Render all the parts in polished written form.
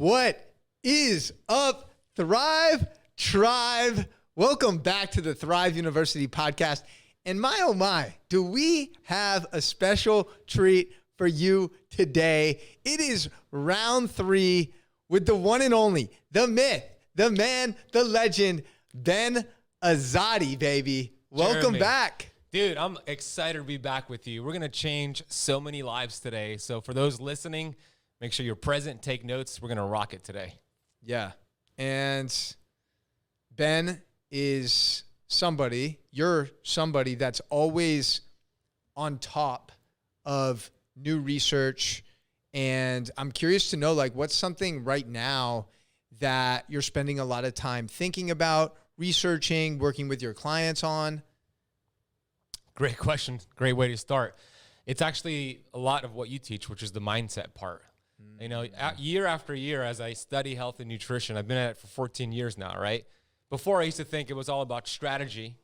What is up, Thrive Tribe? Welcome back to the Thrive University podcast. And my, oh my, do we have a special treat for you today. It is round 3 with the one and only, the myth, the man, the legend, Ben Azadi, baby. Welcome Jeremy. back. Dude, I'm excited to be back with you. We're going to change so many lives today. So for those listening, make sure you're present, take notes. We're going to rock it today. Yeah. And Ben is you're somebody that's always on top of new research. And I'm curious to know, like, what's something right now that you're spending a lot of time thinking about, researching, working with your clients on? Great question. Great way to start. It's actually a lot of what you teach, which is the mindset part. You know, year after year, as I study health and nutrition, I've been at it for 14 years now, right? Before, I used to think it was all about strategy.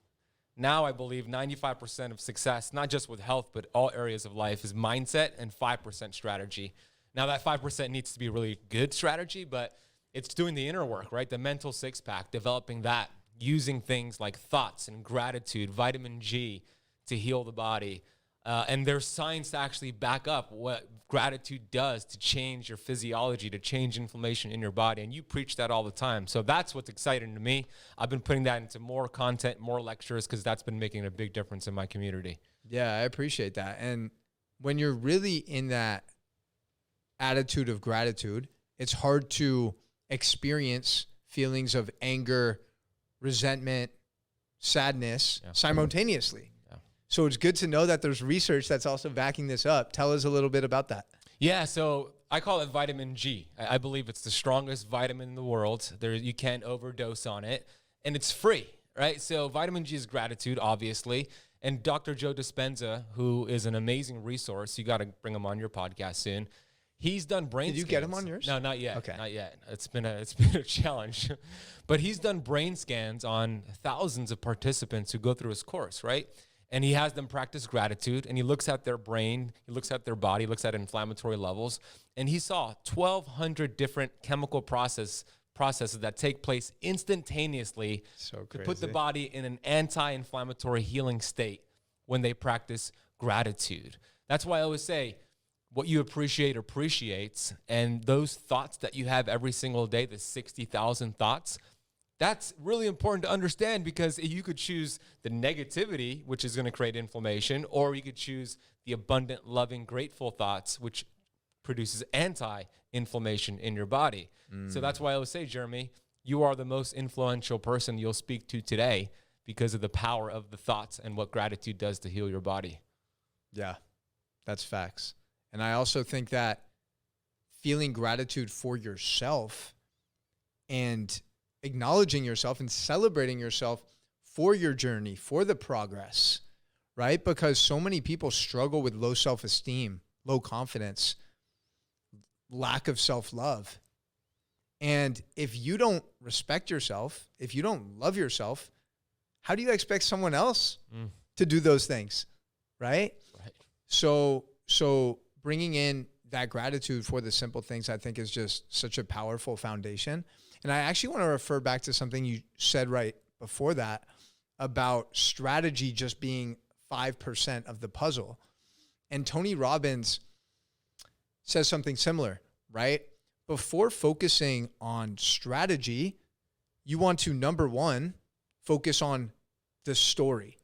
Now I believe 95% of success, not just with health, but all areas of life, is mindset and 5% strategy. Now that 5% needs to be really good strategy, but it's doing the inner work, right? The mental six-pack, developing that, using things like thoughts and gratitude, vitamin G to heal the body. And there's science to actually back up what gratitude does to change your physiology, to change inflammation in your body. And you preach that all the time. So that's what's exciting to me. I've been putting that into more content, more lectures, because that's been making a big difference in my community. Yeah, I appreciate that. And when you're really in that attitude of gratitude, it's hard to experience feelings of anger, resentment, sadness simultaneously. So it's good to know that there's research that's also backing this up. Tell us a little bit about that. Yeah, so I call it vitamin G. I believe it's the strongest vitamin in the world. You can't overdose on it, and it's free, right? So vitamin G is gratitude, obviously. And Dr. Joe Dispenza, who is an amazing resource, you got to bring him on your podcast soon. He's done brain scans. Did you get him on yours? No, not yet. Okay. Not yet. It's been a challenge. But he's done brain scans on thousands of participants who go through his course, right? And he has them practice gratitude, and he looks at their brain, he looks at their body, looks at inflammatory levels, and he saw 1,200 different chemical processes that take place instantaneously to put the body in an anti-inflammatory healing state when they practice gratitude. That's why I always say, what you appreciate appreciates, and those thoughts that you have every single day, the 60,000 thoughts, that's really important to understand, because you could choose the negativity, which is going to create inflammation, or you could choose the abundant, loving, grateful thoughts, which produces anti-inflammation in your body. So that's why I always say, Jeremy, you are the most influential person you'll speak to today because of the power of the thoughts and what gratitude does to heal your body. Yeah, that's facts. And I also think that feeling gratitude for yourself and acknowledging yourself and celebrating yourself for your journey, for the progress, right? Because so many people struggle with low self-esteem, low confidence, lack of self-love. And if you don't respect yourself, if you don't love yourself, how do you expect someone else to do those things, right? So bringing in that gratitude for the simple things, I think, is just such a powerful foundation. And I actually want to refer back to something you said right before that about strategy just being 5% of the puzzle. And Tony Robbins says something similar, right? Before focusing on strategy, you want to, number one, focus on the story.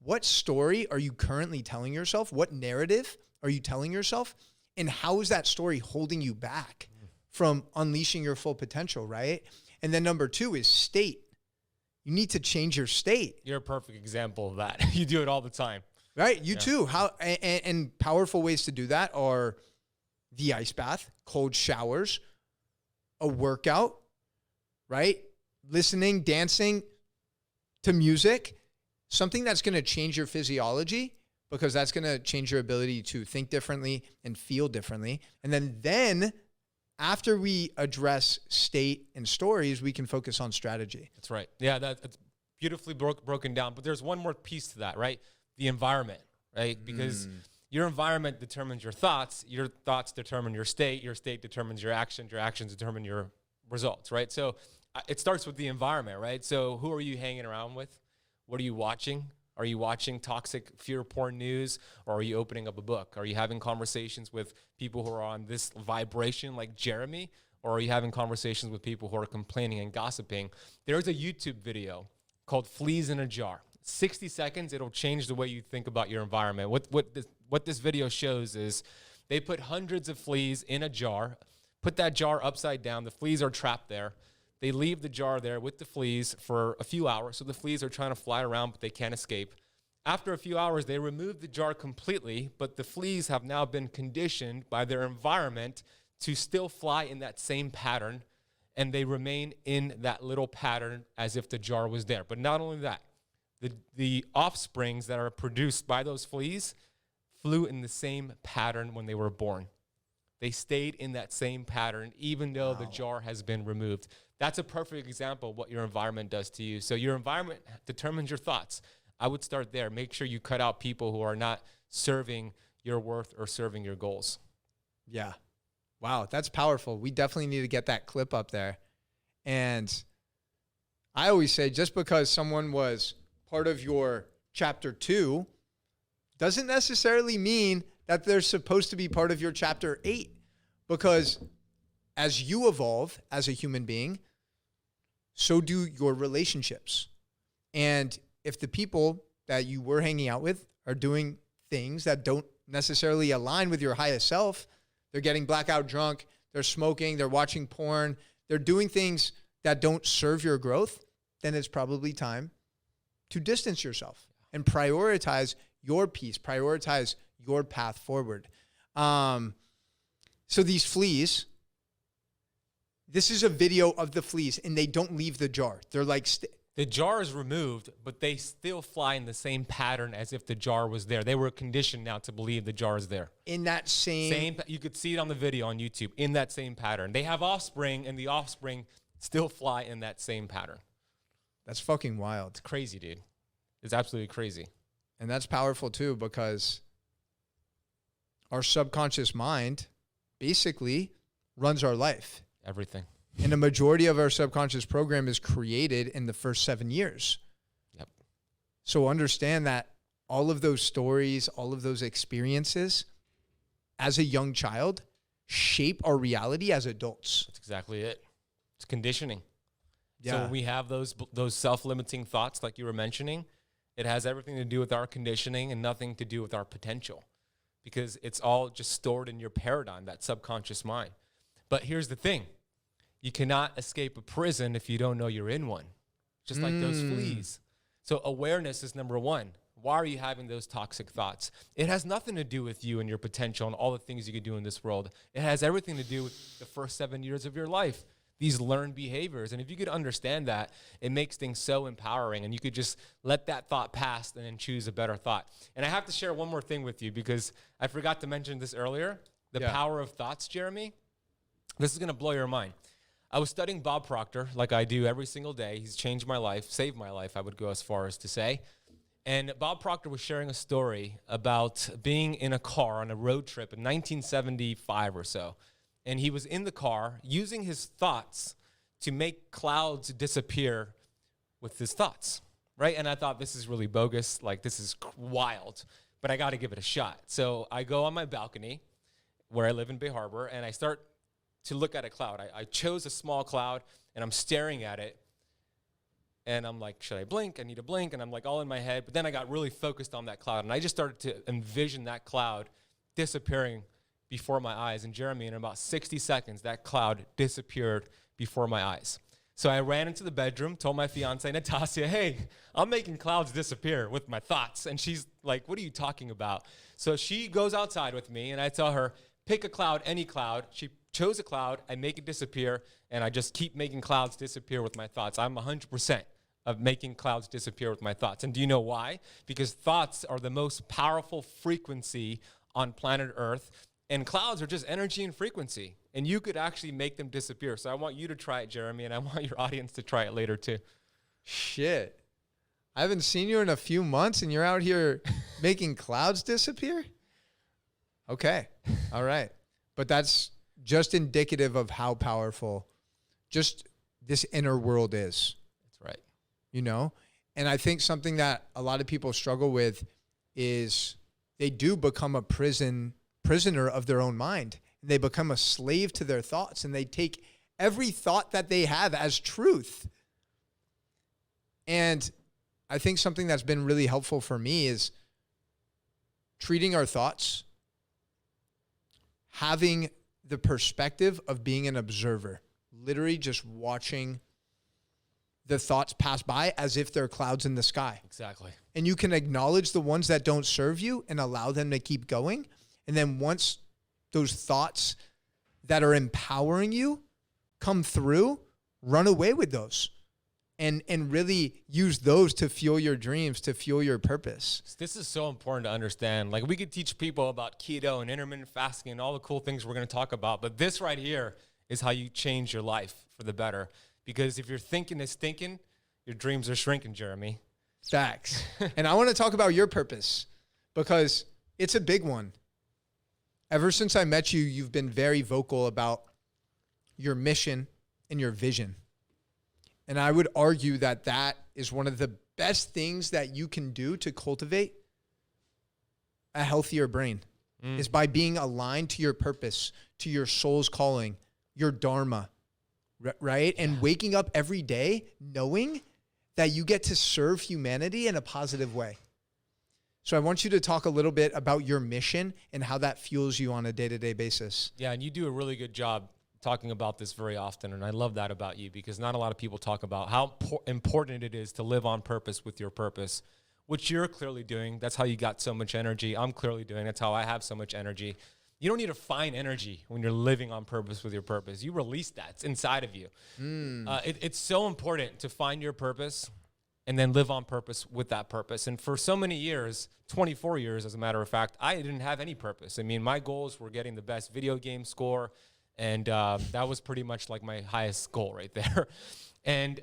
What story are you currently telling yourself? What narrative are you telling yourself? And how is that story holding you back from unleashing your full potential, right? And then number 2 is state. You need to change your state. You're a perfect example of that. You do it all the time. Right, you too. And powerful ways to do that are the ice bath, cold showers, a workout, right? Listening, dancing to music, something that's going to change your physiology, because that's going to change your ability to think differently and feel differently. And then after we address state and stories, we can focus on strategy. That's right. Yeah, that's beautifully broken down. But there's one more piece to that, right? The environment, right? Because your environment determines your thoughts determine your state determines your actions determine your results, right? So it starts with the environment, right? So who are you hanging around with? What are you watching? Are you watching toxic fear porn news, or are you opening up a book? Are you having conversations with people who are on this vibration like Jeremy, or are you having conversations with people who are complaining and gossiping? There's a YouTube video called Fleas in a Jar. 60 seconds, it'll change the way you think about your environment. What this video shows is they put hundreds of fleas in a jar, put that jar upside down, the fleas are trapped there. They leave the jar there with the fleas for a few hours, so the fleas are trying to fly around, but they can't escape. After a few hours, they remove the jar completely, but the fleas have now been conditioned by their environment to still fly in that same pattern, and they remain in that little pattern as if the jar was there. But not only that, the offsprings that are produced by those fleas flew in the same pattern when they were born. They stayed in that same pattern even though the jar has been removed. That's a perfect example of what your environment does to you. So your environment determines your thoughts. I would start there. Make sure you cut out people who are not serving your worth or serving your goals. Yeah. Wow, that's powerful. We definitely need to get that clip up there. And I always say, just because someone was part of your chapter 2 doesn't necessarily mean that they're supposed to be part of your chapter 8, because as you evolve as a human being, so do your relationships. And if the people that you were hanging out with are doing things that don't necessarily align with your highest self, they're getting blackout drunk, they're smoking, they're watching porn, they're doing things that don't serve your growth, then it's probably time to distance yourself and prioritize your peace, prioritize your path forward. So these fleas, this is a video of the fleas, and they don't leave the jar. They're like... the jar is removed, but they still fly in the same pattern as if the jar was there. They were conditioned now to believe the jar is there. In that same... You could see it on the video on YouTube, in that same pattern. They have offspring, and the offspring still fly in that same pattern. That's fucking wild. It's crazy, dude. It's absolutely crazy. And that's powerful too, because our subconscious mind basically runs our life. Everything. And a majority of our subconscious program is created in the first 7 years. Yep. So understand that all of those stories, all of those experiences as a young child shape our reality as adults. That's exactly it. It's conditioning. Yeah. So when we have those self-limiting thoughts like you were mentioning, it has everything to do with our conditioning and nothing to do with our potential, because it's all just stored in your paradigm, that subconscious mind. But here's the thing. You cannot escape a prison if you don't know you're in one, just like those fleas. So awareness is number one. Why are you having those toxic thoughts? It has nothing to do with you and your potential and all the things you can do in this world. It has everything to do with the first 7 years of your life, these learned behaviors. And if you could understand that, it makes things so empowering, and you could just let that thought pass and then choose a better thought. And I have to share one more thing with you, because I forgot to mention this earlier, the power of thoughts, Jeremy. This is going to blow your mind. I was studying Bob Proctor, like I do every single day. He's changed my life, saved my life, I would go as far as to say. And Bob Proctor was sharing a story about being in a car on a road trip in 1975 or so. And he was in the car using his thoughts to make clouds disappear with his thoughts, right? And I thought, this is really bogus. Like, this is wild, but I got to give it a shot. So I go on my balcony where I live in Bay Harbor, and I start to look at a cloud. I chose a small cloud, and I'm staring at it. And I'm like, should I blink? I need to blink. And I'm like all in my head. But then I got really focused on that cloud, and I just started to envision that cloud disappearing before my eyes. And Jeremy, in about 60 seconds, that cloud disappeared before my eyes. So I ran into the bedroom, told my fiance, Natasha, hey, I'm making clouds disappear with my thoughts. And she's like, what are you talking about? So she goes outside with me, and I tell her, pick a cloud, any cloud. She chose a cloud, I make it disappear, and I just keep making clouds disappear with my thoughts. I'm 100% of making clouds disappear with my thoughts. And do you know why? Because thoughts are the most powerful frequency on planet Earth. And clouds are just energy and frequency. And you could actually make them disappear. So I want you to try it, Jeremy, and I want your audience to try it later too. Shit. I haven't seen you in a few months, and you're out here making clouds disappear? Okay. All right. But that's just indicative of how powerful just this inner world is. That's right. You know? And I think something that a lot of people struggle with is they do become a prisoner of their own mind. They become a slave to their thoughts, and they take every thought that they have as truth. And I think something that's been really helpful for me is treating our thoughts, having the perspective of being an observer, literally just watching the thoughts pass by as if they're clouds in the sky. Exactly. And you can acknowledge the ones that don't serve you and allow them to keep going. And then once those thoughts that are empowering you come through, run away with those and really use those to fuel your dreams, to fuel your purpose. This is so important to understand. Like, we could teach people about keto and intermittent fasting and all the cool things we're going to talk about, but this right here is how you change your life for the better. Because if your thinking is stinking, your dreams are shrinking, Jeremy. Facts. And I want to talk about your purpose because it's a big one. Ever since I met you, you've been very vocal about your mission and your vision. And I would argue that that is one of the best things that you can do to cultivate a healthier brain is by being aligned to your purpose, to your soul's calling, your dharma, right? And waking up every day knowing that you get to serve humanity in a positive way. So I want you to talk a little bit about your mission and how that fuels you on a day-to-day basis. Yeah, and you do a really good job talking about this very often, and I love that about you because not a lot of people talk about how important it is to live on purpose with your purpose, which you're clearly doing. That's how you got so much energy. I'm clearly doing. That's how I have so much energy. You don't need to find energy when you're living on purpose with your purpose. You release that. It's inside of you. It's so important to find your purpose and then live on purpose with that purpose. And for so many years, 24 years, as a matter of fact, I didn't have any purpose. I mean, my goals were getting the best video game score, and that was pretty much like my highest goal right there. And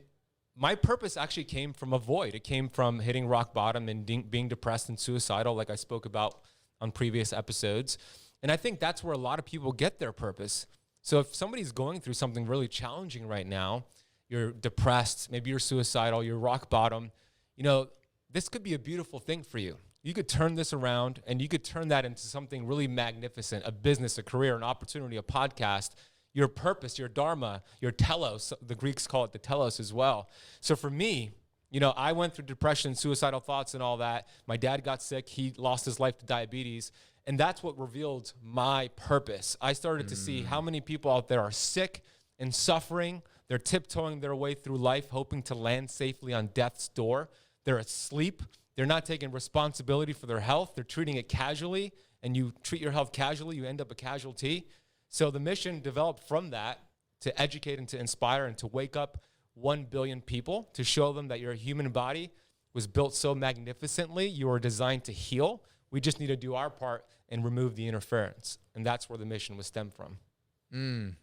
my purpose actually came from a void. It came from hitting rock bottom and being depressed and suicidal, like I spoke about on previous episodes. And I think that's where a lot of people get their purpose. So if somebody's going through something really challenging right now, you're depressed, maybe you're suicidal, you're rock bottom, you know, this could be a beautiful thing for you. You could turn this around and you could turn that into something really magnificent, a business, a career, an opportunity, a podcast, your purpose, your dharma, your telos. The Greeks call it the telos as well. So for me, you know, I went through depression, suicidal thoughts and all that. My dad got sick. He lost his life to diabetes. And that's what revealed my purpose. I started to see how many people out there are sick and suffering. They're tiptoeing their way through life, hoping to land safely on death's door. They're asleep. They're not taking responsibility for their health. They're treating it casually. And you treat your health casually, you end up a casualty. So the mission developed from that to educate and to inspire and to wake up 1 billion people, to show them that your human body was built so magnificently. You are designed to heal. We just need to do our part and remove the interference. And that's where the mission was stemmed from.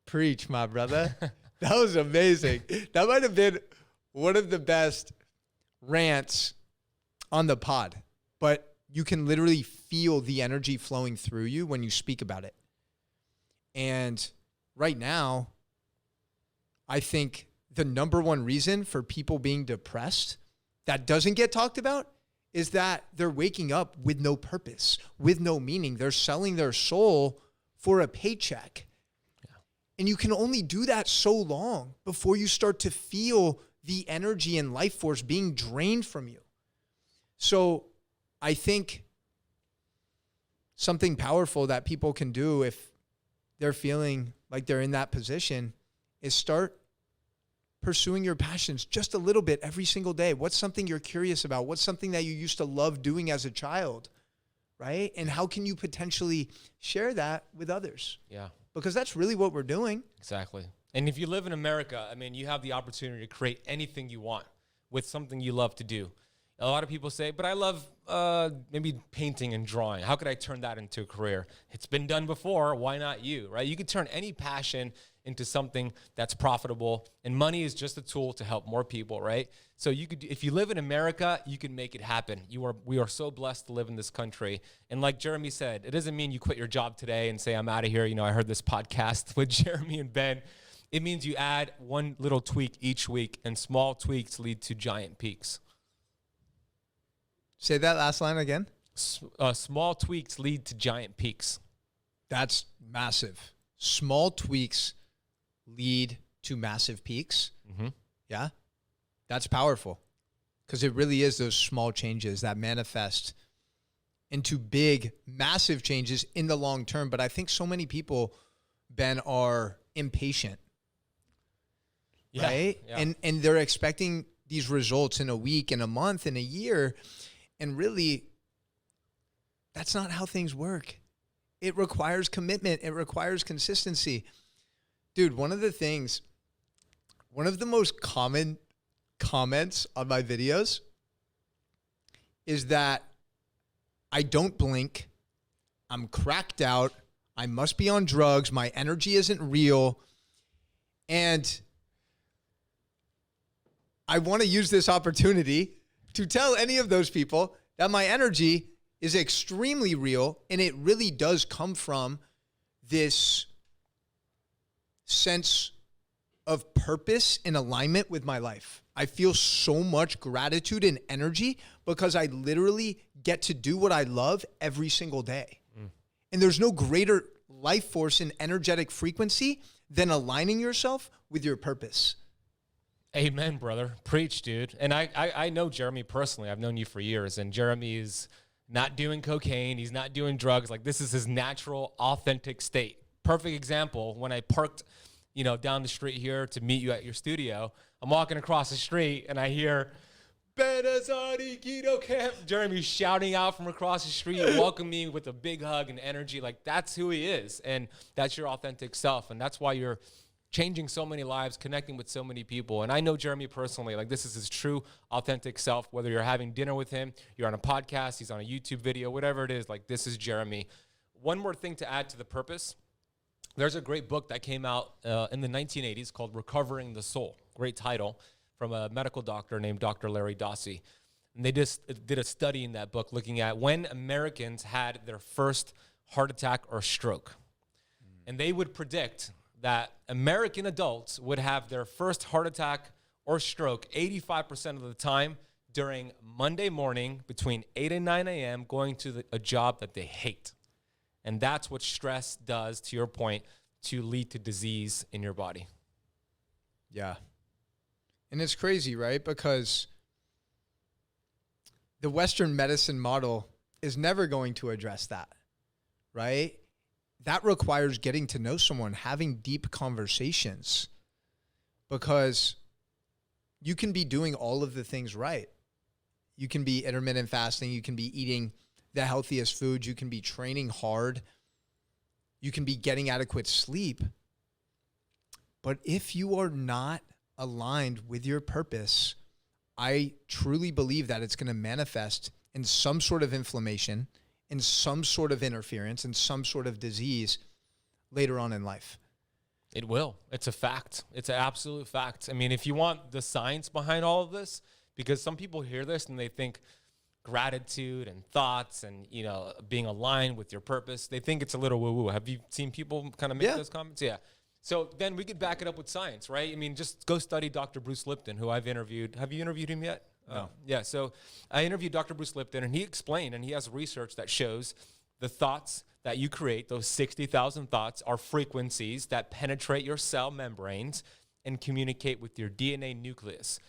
Preach, my brother. That was amazing. That might have been one of the best rants on the pod, but you can literally feel the energy flowing through you when you speak about it. And right now, I think the number one reason for people being depressed that doesn't get talked about is that they're waking up with no purpose, with no meaning. They're selling their soul for a paycheck. Yeah. And you can only do that so long before you start to feel the energy and life force being drained from you. So I think something powerful that people can do if they're feeling like they're in that position is start pursuing your passions just a little bit every single day. What's something you're curious about? What's something that you used to love doing as a child, right? And how can you potentially share that with others? Yeah. Because that's really what we're doing. Exactly. And if you live in America, I mean, you have the opportunity to create anything you want with something you love to do. A lot of people say, but I love maybe painting and drawing. How could I turn that into a career? It's been done before. Why not you, right? You could turn any passion into something that's profitable, and money is just a tool to help more people, right? So you could, if you live in America, you can make it happen. We are so blessed to live in this country. And like Jeremy said, it doesn't mean you quit your job today and say, I'm out of here. You know, I heard this podcast with Jeremy and Ben. It means you add one little tweak each week, and small tweaks lead to giant peaks. Say that last line again. Small tweaks lead to giant peaks. That's massive. Small tweaks lead to massive peaks. Mm-hmm. Yeah. That's powerful, because it really is those small changes that manifest into big, massive changes in the long term. But I think so many people, Ben, are impatient, right? Yeah. And they're expecting these results in a week, in a month, in a year. And really, that's not how things work. It requires commitment. It requires consistency. Dude, one of the most common comments on my videos is that I don't blink. I'm cracked out. I must be on drugs. My energy isn't real. And I want to use this opportunity to tell any of those people that my energy is extremely real, and it really does come from this sense of purpose and alignment with my life. I feel so much gratitude and energy because I literally get to do what I love every single day. And there's no greater life force and energetic frequency than aligning yourself with your purpose. Amen, brother. Preach, dude. And I know Jeremy personally. I've known you for years, and Jeremy is not doing cocaine. He's not doing drugs. Like, this is his natural, authentic state. Perfect example, when I parked, down the street here to meet you at your studio, I'm walking across the street and I hear, Ben Azadi, Keto Camp. Jeremy shouting out from across the street, welcoming me with a big hug and energy. Like, that's who he is. And that's your authentic self. And that's why you're changing so many lives, connecting with so many people. And I know Jeremy personally. Like, this is his true, authentic self. Whether you're having dinner with him, you're on a podcast, he's on a YouTube video, whatever it is, like, this is Jeremy. One more thing to add to the purpose. There's a great book that came out in the 1980s called Recovering the Soul. Great title, from a medical doctor named Dr. Larry Dossey. And they just did a study in that book looking at when Americans had their first heart attack or stroke. And they would predict that American adults would have their first heart attack or stroke 85% of the time during Monday morning between 8 and 9 a.m. going to a job that they hate. And that's what stress does, to your point, to lead to disease in your body. Yeah. And it's crazy, right? Because the Western medicine model is never going to address that, right? That requires getting to know someone, having deep conversations, because you can be doing all of the things right. You can be intermittent fasting. You can be eating the healthiest foods. You can be training hard. You can be getting adequate sleep. But if you are not aligned with your purpose, I truly believe that it's going to manifest in some sort of inflammation, in some sort of interference, in some sort of disease later on in life. It will. It's a fact. It's an absolute fact. I mean, if you want the science behind all of this, because some people hear this and they think gratitude and thoughts and, being aligned with your purpose, they think it's a little woo-woo. Have you seen people kind of make those comments? Yeah. So then we could back it up with science, right? I mean, just go study Dr. Bruce Lipton, who I've interviewed. Have you interviewed him yet? No. Yeah, so I interviewed Dr. Bruce Lipton, and he explained, and he has research that shows the thoughts that you create, those 60,000 thoughts, are frequencies that penetrate your cell membranes and communicate with your DNA nucleus.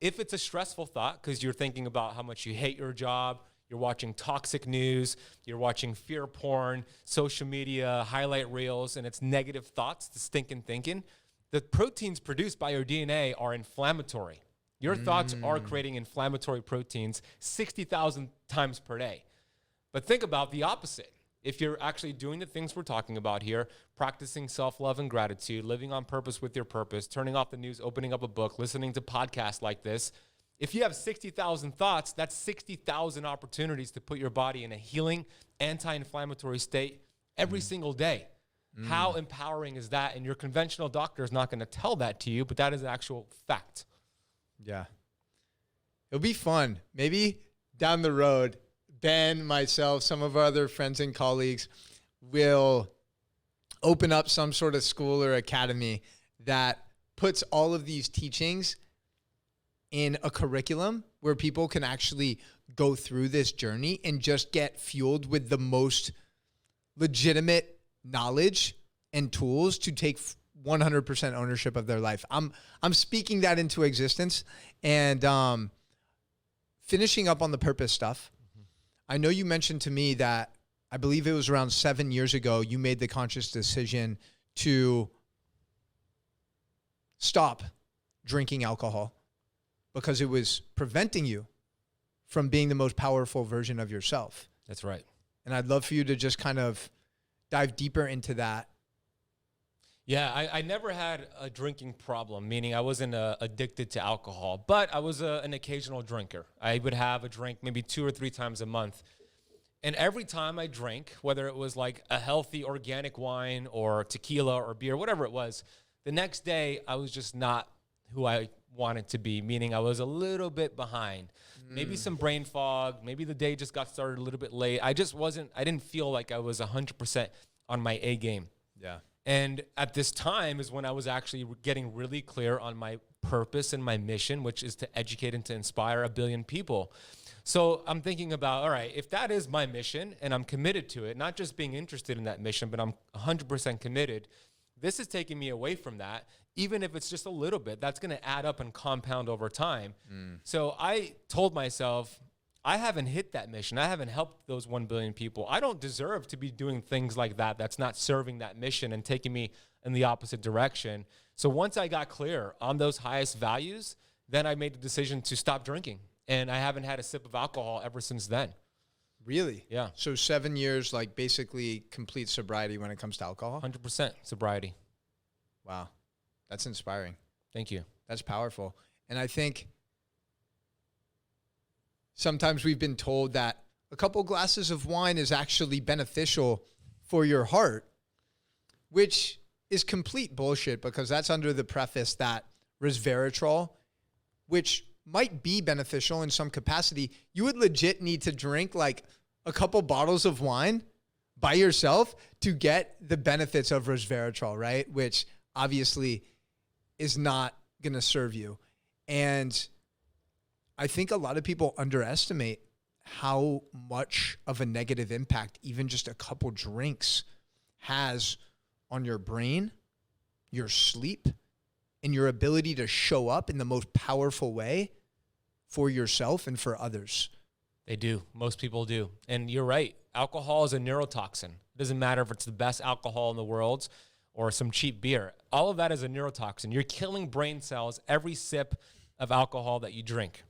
If it's a stressful thought, because you're thinking about how much you hate your job, you're watching toxic news, you're watching fear porn, social media, highlight reels, and it's negative thoughts, the stinking thinking, the proteins produced by your DNA are inflammatory. Your thoughts are creating inflammatory proteins 60,000 times per day. But think about the opposite. If you're actually doing the things we're talking about here, practicing self-love and gratitude, living on purpose with your purpose, turning off the news, opening up a book, listening to podcasts like this, If you have 60,000 thoughts, that's 60,000 opportunities to put your body in a healing, anti-inflammatory state every single day. How empowering is that? And your conventional doctor is not going to tell that to you, but that is an actual fact. Yeah. It'll be fun. Maybe down the road, Ben, myself, some of our other friends and colleagues will open up some sort of school or academy that puts all of these teachings in a curriculum where people can actually go through this journey and just get fueled with the most legitimate knowledge and tools to take 100% ownership of their life. I'm speaking that into existence. And finishing up on the purpose stuff, I know you mentioned to me that I believe it was around 7 years ago, you made the conscious decision to stop drinking alcohol because it was preventing you from being the most powerful version of yourself. That's right. And I'd love for you to just kind of dive deeper into that. Yeah, I never had a drinking problem, meaning I wasn't addicted to alcohol, but I was an occasional drinker. I would have a drink maybe 2 or 3 times a month. And every time I drank, whether it was like a healthy organic wine or tequila or beer, whatever it was, the next day I was just not who I wanted to be, meaning I was a little bit behind. Maybe some brain fog, maybe the day just got started a little bit late. I didn't feel like I was 100% on my A game. Yeah. And at this time is when I was actually getting really clear on my purpose and my mission, which is to educate and to inspire 1 billion people. So I'm thinking about, all right, if that is my mission and I'm committed to it, not just being interested in that mission, but I'm 100% committed, this is taking me away from that. Even if it's just a little bit, that's going to add up and compound over time. So I told myself, I haven't hit that mission. I haven't helped those 1 billion people. I don't deserve to be doing things like that. That's not serving that mission and taking me in the opposite direction. So once I got clear on those highest values, then I made the decision to stop drinking. And I haven't had a sip of alcohol ever since then. Really? Yeah. So 7 years, like basically complete sobriety when it comes to alcohol? 100% sobriety. Wow. That's inspiring. Thank you. That's powerful. And I think sometimes we've been told that a couple glasses of wine is actually beneficial for your heart, which is complete bullshit because that's under the preface that resveratrol, which might be beneficial in some capacity, you would legit need to drink like a couple bottles of wine by yourself to get the benefits of resveratrol, right? Which obviously is not going to serve you. And I think a lot of people underestimate how much of a negative impact even just a couple drinks has on your brain, your sleep, and your ability to show up in the most powerful way for yourself and for others. They do. Most people do. And you're right. Alcohol is a neurotoxin. It doesn't matter if it's the best alcohol in the world or some cheap beer. All of that is a neurotoxin. You're killing brain cells every sip of alcohol that you drink.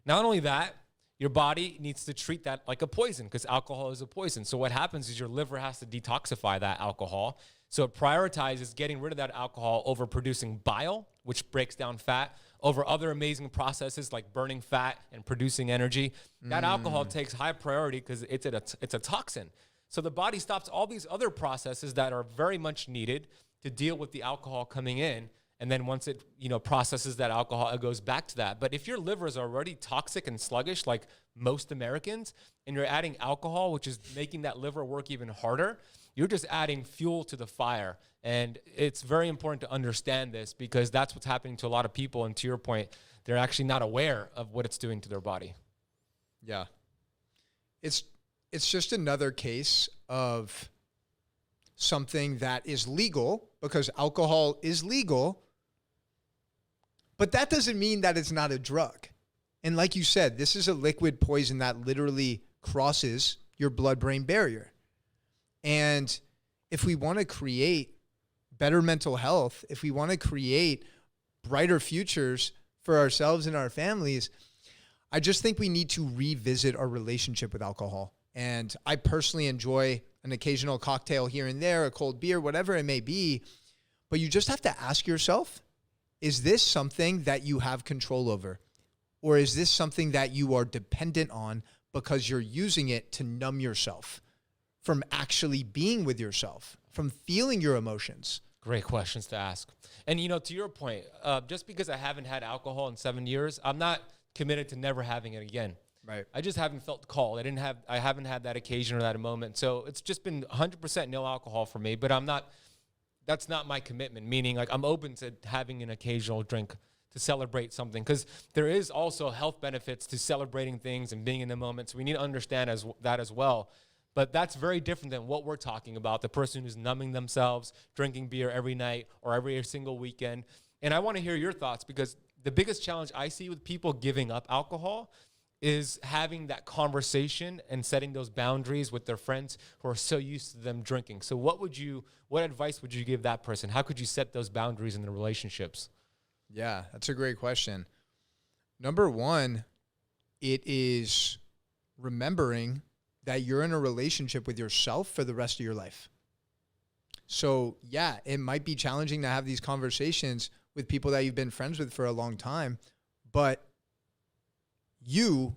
Not only that, your body needs to treat that like a poison because alcohol is a poison. So what happens is your liver has to detoxify that alcohol. So it prioritizes getting rid of that alcohol over producing bile, which breaks down fat, over other amazing processes like burning fat and producing energy. That alcohol takes high priority because it's a toxin. So the body stops all these other processes that are very much needed to deal with the alcohol coming in. And then once it, processes that alcohol, it goes back to that. But if your liver is already toxic and sluggish, like most Americans, and you're adding alcohol, which is making that liver work even harder, you're just adding fuel to the fire. And it's very important to understand this because that's what's happening to a lot of people. And to your point, they're actually not aware of what it's doing to their body. Yeah. It's just another case of something that is legal because alcohol is legal, but that doesn't mean that it's not a drug. And like you said, this is a liquid poison that literally crosses your blood-brain barrier. And if we want to create better mental health, if we want to create brighter futures for ourselves and our families, I just think we need to revisit our relationship with alcohol. And I personally enjoy an occasional cocktail here and there, a cold beer, whatever it may be. But you just have to ask yourself, is this something that you have control over? Or is this something that you are dependent on because you're using it to numb yourself from actually being with yourself, from feeling your emotions? Great questions to ask. And, to your point, just because I haven't had alcohol in 7 years, I'm not committed to never having it again. Right. I just haven't felt called. I haven't had that occasion or that moment. So it's just been 100% no alcohol for me, but that's not my commitment. Meaning, like, I'm open to having an occasional drink to celebrate something, because there is also health benefits to celebrating things and being in the moment. So we need to understand that as well. But that's very different than what we're talking about, the person who's numbing themselves, drinking beer every night or every single weekend. And I want to hear your thoughts, because the biggest challenge I see with people giving up alcohol is having that conversation and setting those boundaries with their friends who are so used to them drinking. So what advice would you give that person? How could you set those boundaries in the relationships? Yeah, that's a great question. Number one, it is remembering that you're in a relationship with yourself for the rest of your life. So yeah, it might be challenging to have these conversations with people that you've been friends with for a long time, but you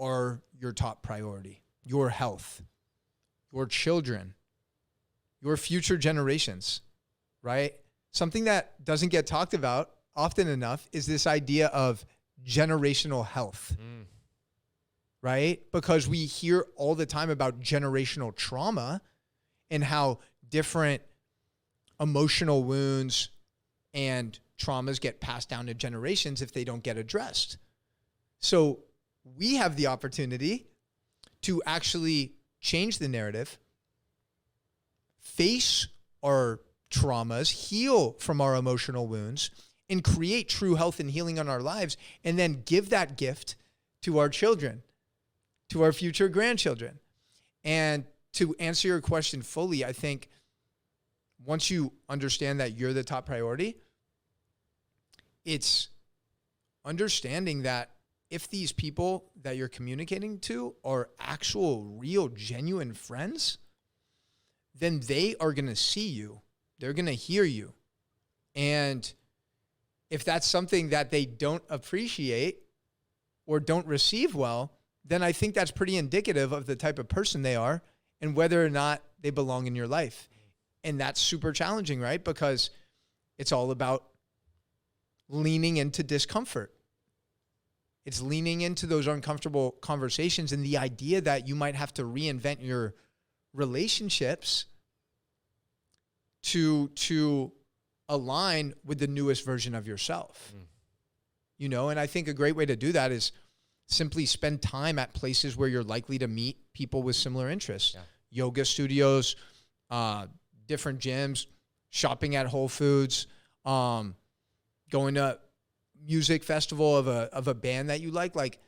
are your top priority. Your health, your children, your future generations, right? Something that doesn't get talked about often enough is this idea of generational health, right? Because we hear all the time about generational trauma and how different emotional wounds and traumas get passed down to generations if they don't get addressed. So we have the opportunity to actually change the narrative, face our traumas, heal from our emotional wounds, and create true health and healing in our lives, and then give that gift to our children, to our future grandchildren. And to answer your question fully, I think once you understand that you're the top priority, it's understanding that if these people that you're communicating to are actual, real, genuine friends, then they are going to see you. They're going to hear you. And if that's something that they don't appreciate or don't receive well, then I think that's pretty indicative of the type of person they are and whether or not they belong in your life. And that's super challenging, right? Because it's all about leaning into discomfort. It's leaning into those uncomfortable conversations and the idea that you might have to reinvent your relationships to align with the newest version of yourself. And I think a great way to do that is simply spend time at places where you're likely to meet people with similar interests. Yeah. Yoga studios, different gyms, shopping at Whole Foods, going to music festival of a band that you like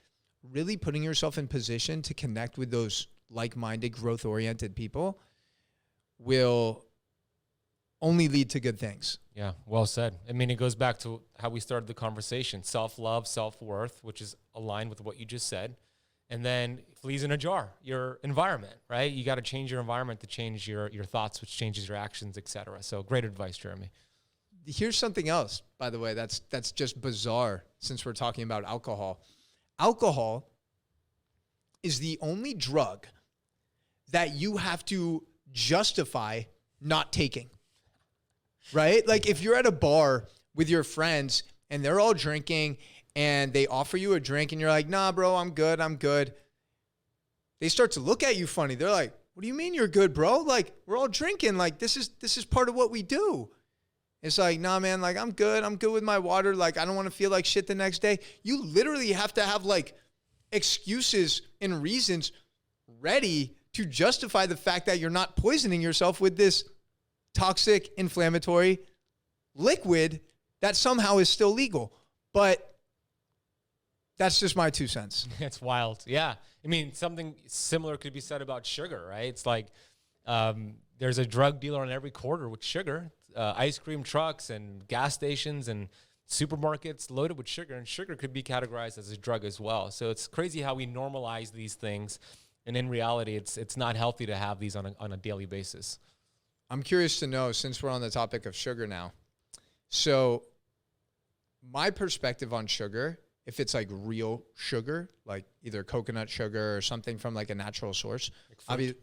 really putting yourself in position to connect with those like-minded, growth-oriented people will only lead to good things. Yeah, well said. I mean, it goes back to how we started the conversation: self-love, self-worth, which is aligned with what you just said. And then fleas in a jar, your environment, right? You got to change your environment to change your thoughts, which changes your actions, et cetera. So great advice, Jeremy. Here's something else, by the way, that's just bizarre since we're talking about alcohol. Alcohol is the only drug that you have to justify not taking, right? Like if you're at a bar with your friends and they're all drinking and they offer you a drink and you're like, nah, bro, I'm good. They start to look at you funny. They're like, what do you mean you're good, bro? Like, we're all drinking. Like, this is part of what we do. It's like, nah, man, like, I'm good with my water. Like, I don't want to feel like shit the next day. You literally have to have like excuses and reasons ready to justify the fact that you're not poisoning yourself with this toxic, inflammatory liquid that somehow is still legal. But that's just my 2 cents. It's wild. Yeah. I mean, something similar could be said about sugar, right? It's like there's a drug dealer on every corner with sugar. Ice cream trucks and gas stations and supermarkets loaded with sugar, and sugar could be categorized as a drug as well. So it's crazy how we normalize these things, and in reality, it's not healthy to have these on a daily basis. I'm curious to know, since we're on the topic of sugar now, so my perspective on sugar if it's like real sugar, like either coconut sugar or something from like a natural source,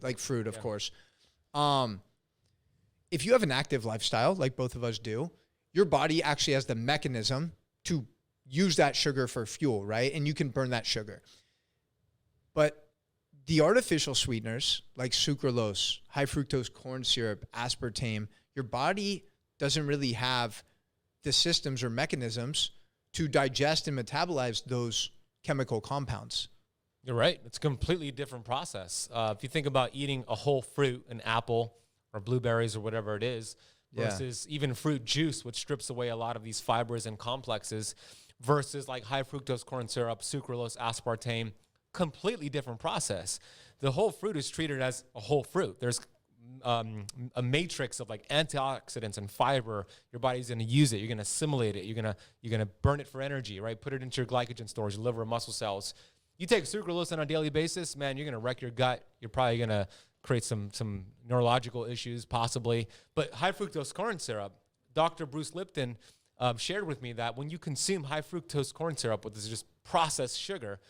like fruit, of course. If you have an active lifestyle, like both of us do, your body actually has the mechanism to use that sugar for fuel, right? And you can burn that sugar. But the artificial sweeteners like sucralose, high fructose corn syrup, aspartame, your body doesn't really have the systems or mechanisms to digest and metabolize those chemical compounds. You're right. It's a completely different process. If you think about eating a whole fruit, an apple or blueberries or whatever it is, versus even fruit juice, which strips away a lot of these fibers and complexes, versus like high fructose corn syrup, sucralose, aspartame, completely different process. The whole fruit is treated as a whole fruit. There's a matrix of like antioxidants and fiber. Your body's going to use it. You're going to assimilate it. You're going to burn it for energy, right? Put it into your glycogen stores, your liver, muscle cells. You take sucralose on a daily basis, man, you're going to wreck your gut. You're probably going to create some neurological issues, possibly. But high fructose corn syrup, Dr. Bruce Lipton shared with me that when you consume high fructose corn syrup, which is just processed sugar,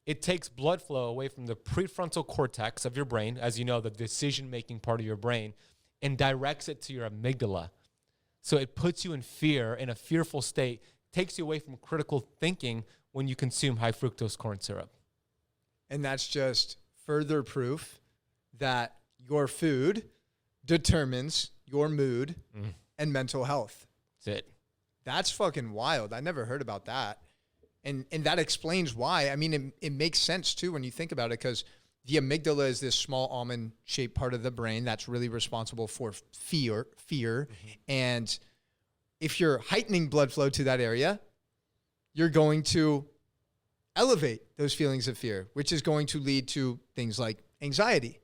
it takes blood flow away from the prefrontal cortex of your brain, as you know, the decision-making part of your brain, and directs it to your amygdala. So it puts you in fear, in a fearful state, takes you away from critical thinking when you consume high fructose corn syrup. And that's just further proof that your food determines your mood and mental health. That's it. That's fucking wild. I never heard about that. And that explains why. I mean, it makes sense, too, when you think about it, because the amygdala is this small almond-shaped part of the brain that's really responsible for fear. And if you're heightening blood flow to that area, you're going to elevate those feelings of fear, which is going to lead to things like anxiety,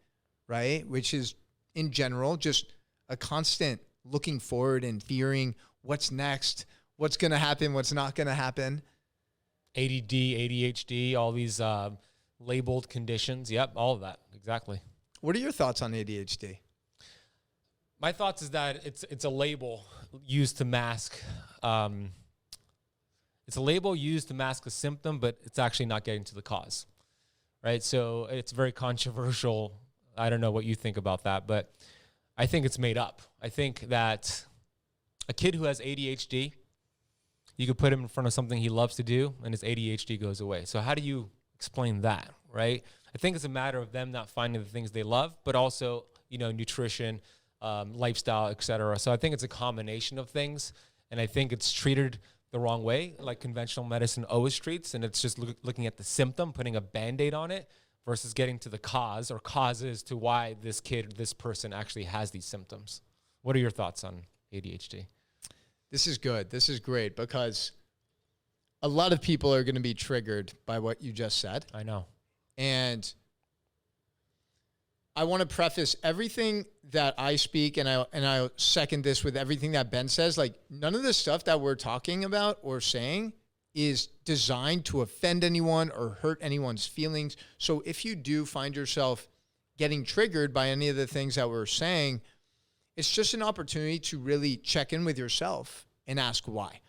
right? Which is, in general, just a constant looking forward and fearing what's next, what's going to happen, what's not going to happen. ADD, ADHD, all these labeled conditions. Yep, all of that. Exactly. What are your thoughts on ADHD? My thoughts is that it's a label used to mask. It's a label used to mask a symptom, but it's actually not getting to the cause, right? So it's very controversial. I don't know what you think about that, but I think it's made up. I think that a kid who has ADHD, you could put him in front of something he loves to do, and his ADHD goes away. So how do you explain that, right? I think it's a matter of them not finding the things they love, but also, nutrition, lifestyle, et cetera. So I think it's a combination of things, and I think it's treated the wrong way, like conventional medicine always treats, and it's just looking at the symptom, putting a Band-Aid on it, versus getting to the cause or causes to why this person actually has these symptoms. What are your thoughts on ADHD? This is good. This is great because a lot of people are going to be triggered by what you just said. I know. And I want to preface everything that I speak, and I second this with everything that Ben says. Like, none of the stuff that we're talking about or saying is designed to offend anyone or hurt anyone's feelings. So if you do find yourself getting triggered by any of the things that we're saying, it's just an opportunity to really check in with yourself and ask why.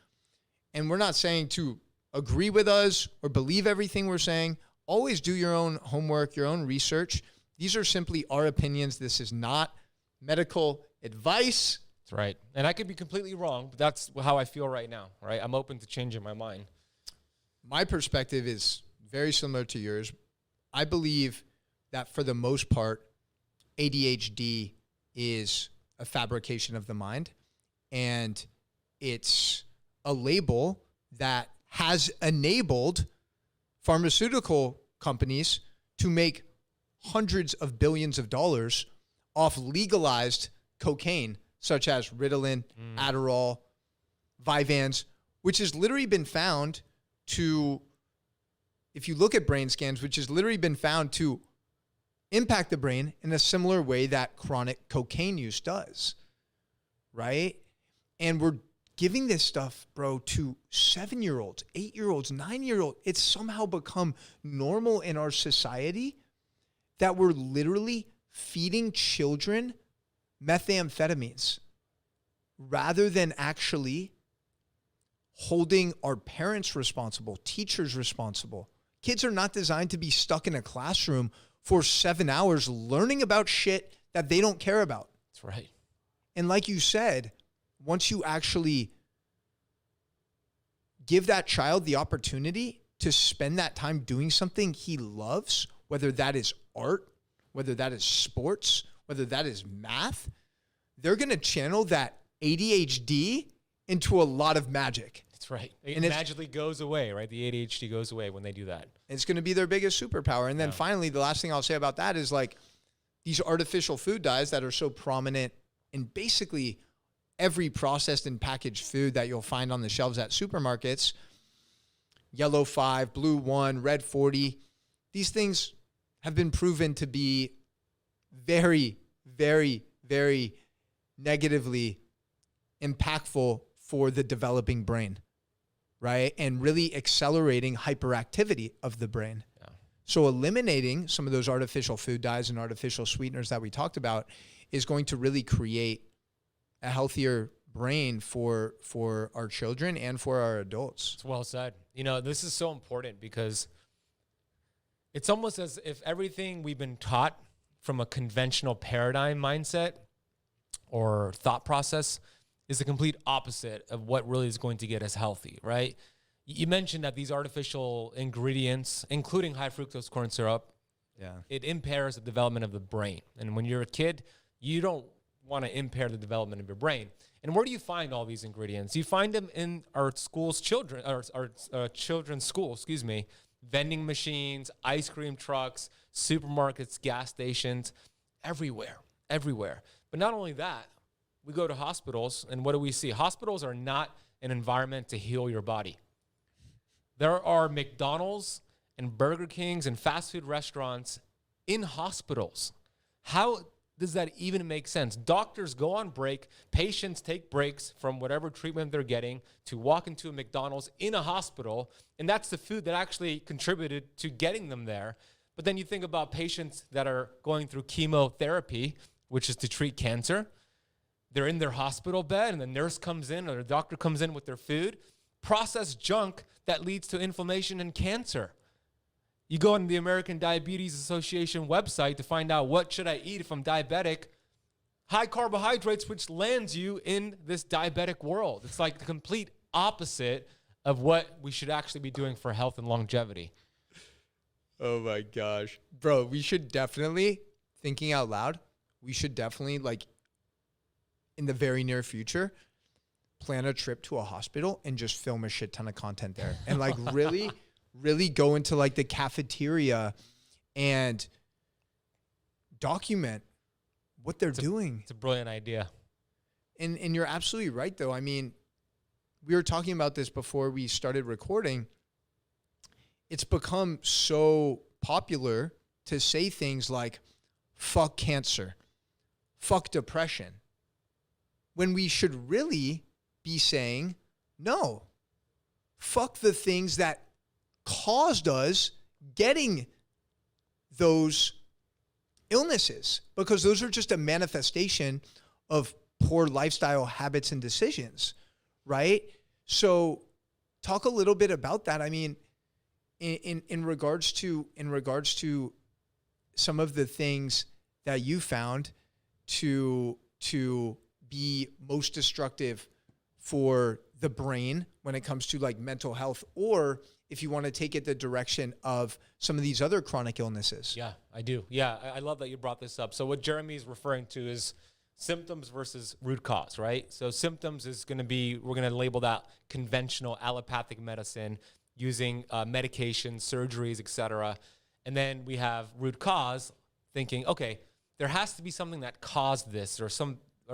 And we're not saying to agree with us or believe everything we're saying. Always do your own homework, your own research. These are simply our opinions. This is not medical advice. That's right. And I could be completely wrong, but that's how I feel right now, right? I'm open to changing my mind. My perspective is very similar to yours. I believe that for the most part, ADHD is a fabrication of the mind, and it's a label that has enabled pharmaceutical companies to make hundreds of billions of dollars off legalized cocaine, such as Ritalin, Adderall, Vyvanse, which has literally been found to, if you look at brain scans, which has literally been found to impact the brain in a similar way that chronic cocaine use does, right? And we're giving this stuff, bro, to 7-year-olds, 8-year-olds, 9-year-olds. It's somehow become normal in our society that we're literally feeding children methamphetamines rather than actually holding our parents responsible, teachers responsible. Kids are not designed to be stuck in a classroom for 7 hours learning about shit that they don't care about. That's right. And like you said, once you actually give that child the opportunity to spend that time doing something he loves, whether that is art, whether that is sports, whether that is math, they're going to channel that ADHD into a lot of magic. That's right. It magically goes away, right? The ADHD goes away when they do that. It's going to be their biggest superpower. And then finally, the last thing I'll say about that is like these artificial food dyes that are so prominent in basically every processed and packaged food that you'll find on the shelves at supermarkets. Yellow 5, blue 1, red 40. These things have been proven to be very, very, very negatively impactful for the developing brain, right? And really accelerating hyperactivity of the brain. Yeah. So eliminating some of those artificial food dyes and artificial sweeteners that we talked about is going to really create a healthier brain for our children and for our adults. It's well said. You know, this is so important because it's almost as if everything we've been taught from a conventional paradigm mindset or thought process is the complete opposite of what really is going to get us healthy, right? You mentioned that these artificial ingredients, including high fructose corn syrup, it impairs the development of the brain. And when you're a kid, you don't want to impair the development of your brain. And where do you find all these ingredients? You find them in our schools, our children's school, vending machines, ice cream trucks, supermarkets, gas stations, everywhere. But not only that, we go to hospitals, and what do we see? Hospitals are not an environment to heal your body. There are McDonald's and Burger Kings and fast food restaurants in hospitals. How does that even make sense? Doctors go on break, patients take breaks from whatever treatment they're getting to walk into a McDonald's in a hospital, and that's the food that actually contributed to getting them there. But then you think about patients that are going through chemotherapy, which is to treat cancer. They're in their hospital bed, and the nurse comes in or the doctor comes in with their food, processed junk that leads to inflammation and cancer. You go on the American Diabetes Association website to find out what should I eat if I'm diabetic. High carbohydrates, which lands you in this diabetic world. It's like the complete opposite of what we should actually be doing for health and longevity. Oh my gosh. Bro, we should definitely, thinking out loud, we should definitely, like, in the very near future, plan a trip to a hospital and just film a shit ton of content there. And like really go into like the cafeteria and document what they're doing. It's a brilliant idea. And you're absolutely right though. I mean, we were talking about this before we started recording. It's become so popular to say things like, fuck cancer, fuck depression, when we should really be saying, no, fuck the things that caused us getting those illnesses, because those are just a manifestation of poor lifestyle habits and decisions, right? So talk a little bit about that. I mean, in regards to some of the things that you found to be most destructive for the brain when it comes to like mental health, or if you want to take it the direction of some of these other chronic illnesses. Yeah, I do. Yeah, I love that you brought this up. So what Jeremy's referring to is symptoms versus root cause, right? So symptoms is going to be, we're going to label that conventional allopathic medicine using medications, surgeries, etc. And then we have root cause, thinking, okay, there has to be something that caused this, or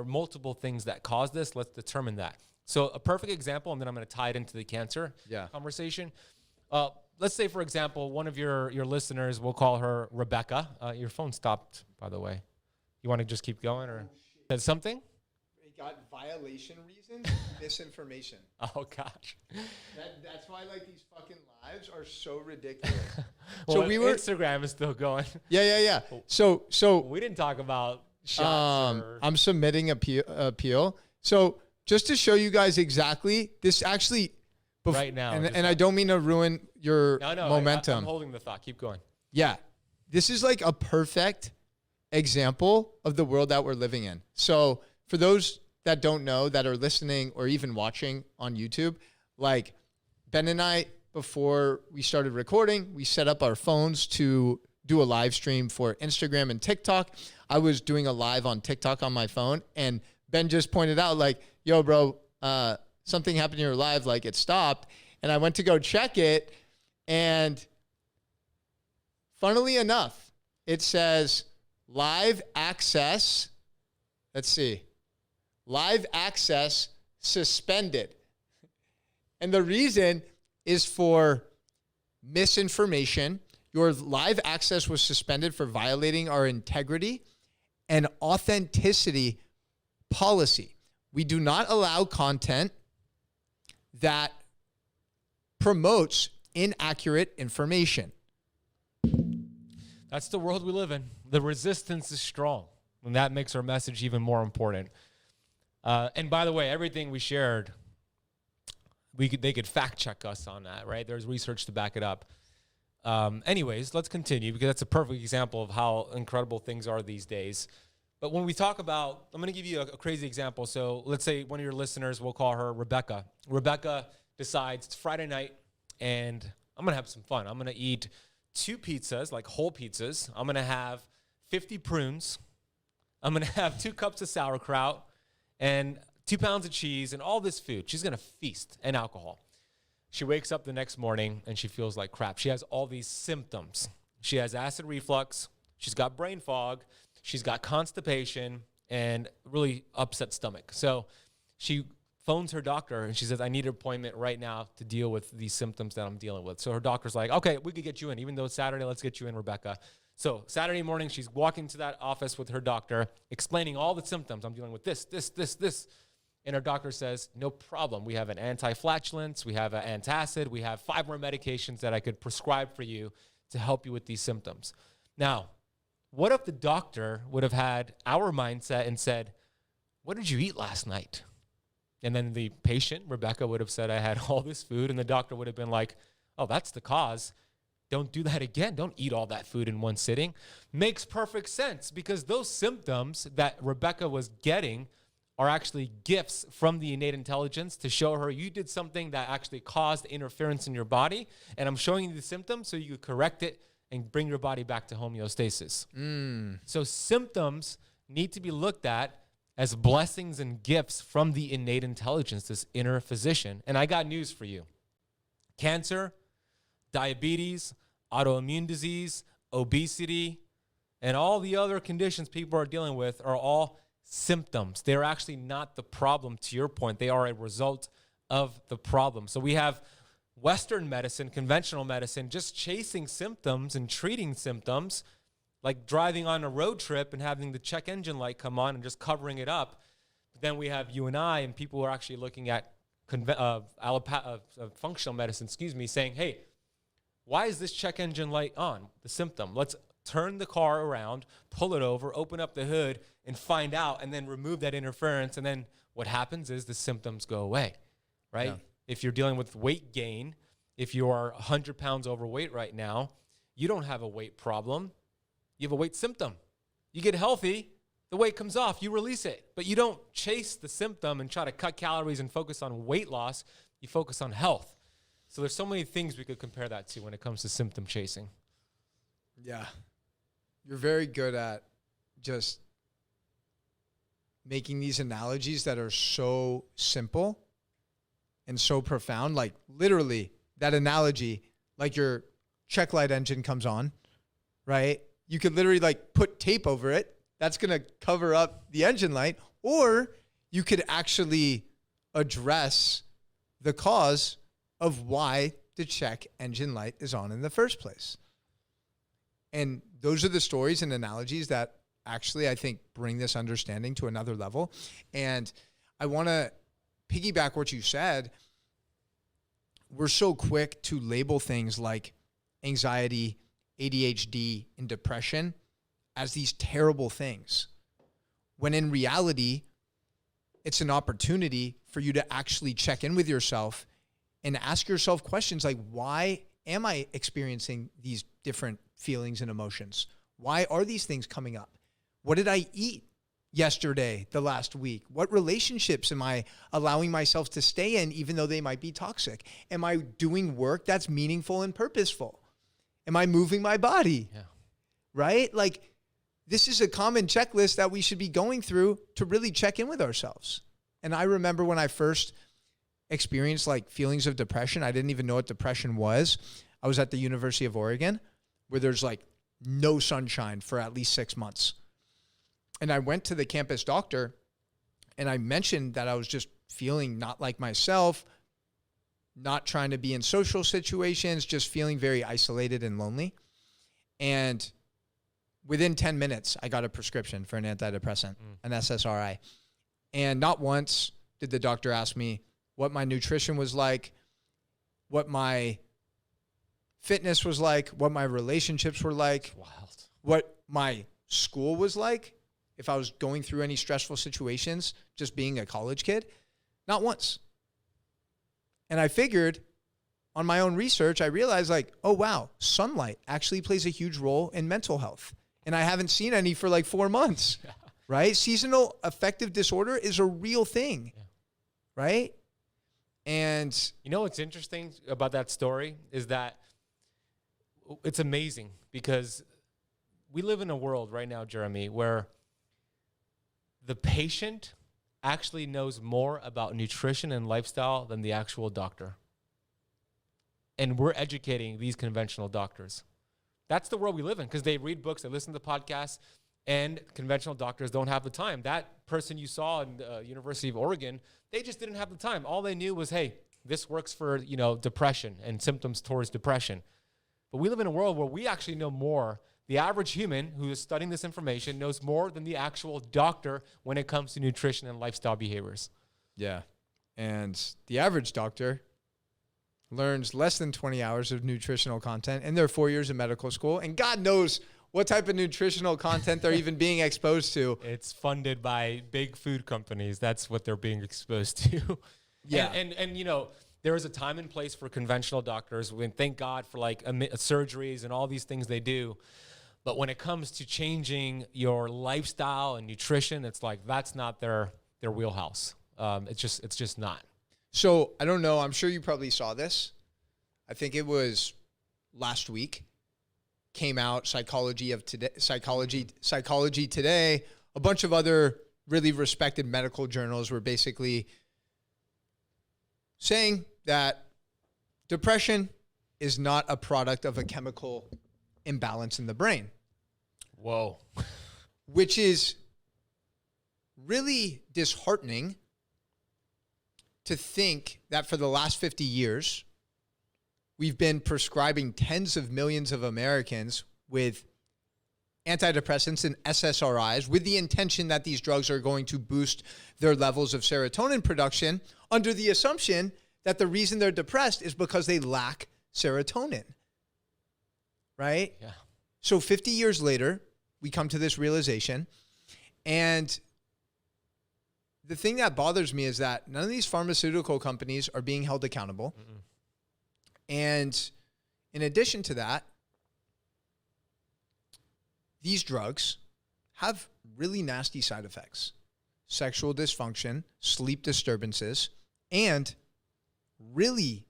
multiple things that caused this. Let's determine that. So a perfect example, and then I'm going to tie it into the cancer conversation. Let's say, for example, one of your listeners, we'll call her Rebecca. Your phone stopped, by the way. You want to just keep going, or said something? It got violation reasons, misinformation. Oh gosh. That's why like these fucking lives are so ridiculous. Well, so Instagram is still going. Yeah. So we didn't talk about shots. I'm submitting appeal. So just to show you guys exactly, this actually right now. And I don't mean to ruin your momentum. I'm holding the thought. Keep going. Yeah. This is like a perfect example of the world that we're living in. So for those that don't know, that are listening or even watching on YouTube, like Ben and I, before we started recording, we set up our phones to do a live stream for Instagram and TikTok. I was doing a live on TikTok on my phone, and Ben just pointed out like, yo, bro, something happened in your live, like it stopped. And I went to go check it, and funnily enough, it says live access. Let's see. Live access suspended. And the reason is for misinformation. Your live access was suspended for violating our integrity and authenticity policy. We do not allow content that promotes inaccurate information. That's the world we live in. The resistance is strong, and that makes our message even more important. And by the way, everything we shared, they could fact check us on that, right? There's research to back it up. Anyways, let's continue, because that's a perfect example of how incredible things are these days. But when we talk about, I'm going to give you a crazy example. So let's say one of your listeners, we'll call her Rebecca. Rebecca decides it's Friday night, and I'm going to have some fun. I'm going to eat 2 pizzas, like whole pizzas. I'm going to have 50 prunes. I'm going to have 2 cups of sauerkraut and 2 pounds of cheese and all this food. She's going to feast, and alcohol. She wakes up the next morning and she feels like crap. She has all these symptoms. She has acid reflux. She's got brain fog. She's got constipation and really upset stomach. So she phones her doctor and she says, I need an appointment right now to deal with these symptoms that I'm dealing with. So her doctor's like, okay, we could get you in. Even though it's Saturday, let's get you in, Rebecca. So Saturday morning, she's walking to that office with her doctor, explaining all the symptoms. I'm dealing with this. And our doctor says, no problem. We have an anti-flatulence. We have an antacid. We have 5 more medications that I could prescribe for you to help you with these symptoms. Now, what if the doctor would have had our mindset and said, what did you eat last night? And then the patient, Rebecca, would have said, I had all this food. And the doctor would have been like, oh, that's the cause. Don't do that again. Don't eat all that food in one sitting. Makes perfect sense, because those symptoms that Rebecca was getting are actually gifts from the innate intelligence to show her you did something that actually caused interference in your body, and I'm showing you the symptoms so you could correct it and bring your body back to homeostasis. So symptoms need to be looked at as blessings and gifts from the innate intelligence, this inner physician. And I got news for you. Cancer, diabetes, autoimmune disease, obesity, and all the other conditions people are dealing with are all symptoms. They're actually not the problem, to your point. They are a result of the problem. So we have Western medicine, conventional medicine, just chasing symptoms and treating symptoms, like driving on a road trip and having the check engine light come on and just covering it up. But then we have you and I, and people who are actually looking at functional medicine, saying, hey, why is this check engine light on? The symptom. Let's turn the car around, pull it over, open up the hood, and find out, and then remove that interference. And then what happens is the symptoms go away, right? Yeah. If you're dealing with weight gain, if you are 100 pounds overweight right now, you don't have a weight problem. You have a weight symptom. You get healthy, the weight comes off, you release it. But you don't chase the symptom and try to cut calories and focus on weight loss. You focus on health. So there's so many things we could compare that to when it comes to symptom chasing. Yeah. You're very good at just making these analogies that are so simple and so profound. Like literally that analogy, like your check light engine comes on, right? You could literally like put tape over it. That's going to cover up the engine light. Or you could actually address the cause of why the check engine light is on in the first place. And those are the stories and analogies that actually, I think, bring this understanding to another level. And I want to piggyback what you said. We're so quick to label things like anxiety, ADHD, and depression as these terrible things, when in reality, it's an opportunity for you to actually check in with yourself and ask yourself questions like, why am I experiencing these different feelings and emotions? Why are these things coming up? What did I eat yesterday, the last week? What relationships am I allowing myself to stay in, even though they might be toxic? Am I doing work that's meaningful and purposeful? Am I moving my body? Yeah. Right? Like, this is a common checklist that we should be going through to really check in with ourselves. And I remember when I first experienced like feelings of depression, I didn't even know what depression was. I was at the University of Oregon, where there's like no sunshine for at least 6 months. And I went to the campus doctor and I mentioned that I was just feeling not like myself, not trying to be in social situations, just feeling very isolated and lonely. And within 10 minutes, I got a prescription for an antidepressant, an SSRI. And not once did the doctor ask me what my nutrition was like, what my fitness was like, what my relationships were like, what my school was like, if I was going through any stressful situations, just being a college kid. Not once. And I figured on my own research, I realized like, oh, wow, sunlight actually plays a huge role in mental health. And I haven't seen any for like 4 months, right? Seasonal affective disorder is a real thing, right? And you know what's interesting about that story is that it's amazing because we live in a world right now, Jeremy, where the patient actually knows more about nutrition and lifestyle than the actual doctor. And we're educating these conventional doctors. That's the world we live in because they read books, they listen to podcasts, and conventional doctors don't have the time. That person you saw in the University of Oregon, they just didn't have the time. All they knew was, hey, this works for, depression and symptoms towards depression. But we live in a world where we actually know more. The average human who is studying this information knows more than the actual doctor when it comes to nutrition and lifestyle behaviors. Yeah. And the average doctor learns less than 20 hours of nutritional content in their 4 years of medical school. And God knows what type of nutritional content they're even being exposed to. It's funded by big food companies. That's what they're being exposed to. Yeah. And there is a time and place for conventional doctors. Thank God for like surgeries and all these things they do. But when it comes to changing your lifestyle and nutrition, it's like that's not their wheelhouse. It's just not. So I don't know. I'm sure you probably saw this. I think it was last week. Came out Psychology Today. A bunch of other really respected medical journals were basically saying that depression is not a product of a chemical imbalance in the brain. Whoa. Which is really disheartening to think that for the last 50 years, we've been prescribing tens of millions of Americans with antidepressants and SSRIs with the intention that these drugs are going to boost their levels of serotonin production under the assumption that the reason they're depressed is because they lack serotonin. Right? Yeah. So 50 years later, we come to this realization. And the thing that bothers me is that none of these pharmaceutical companies are being held accountable. Mm-mm. And in addition to that, these drugs have really nasty side effects: sexual dysfunction, sleep disturbances, and really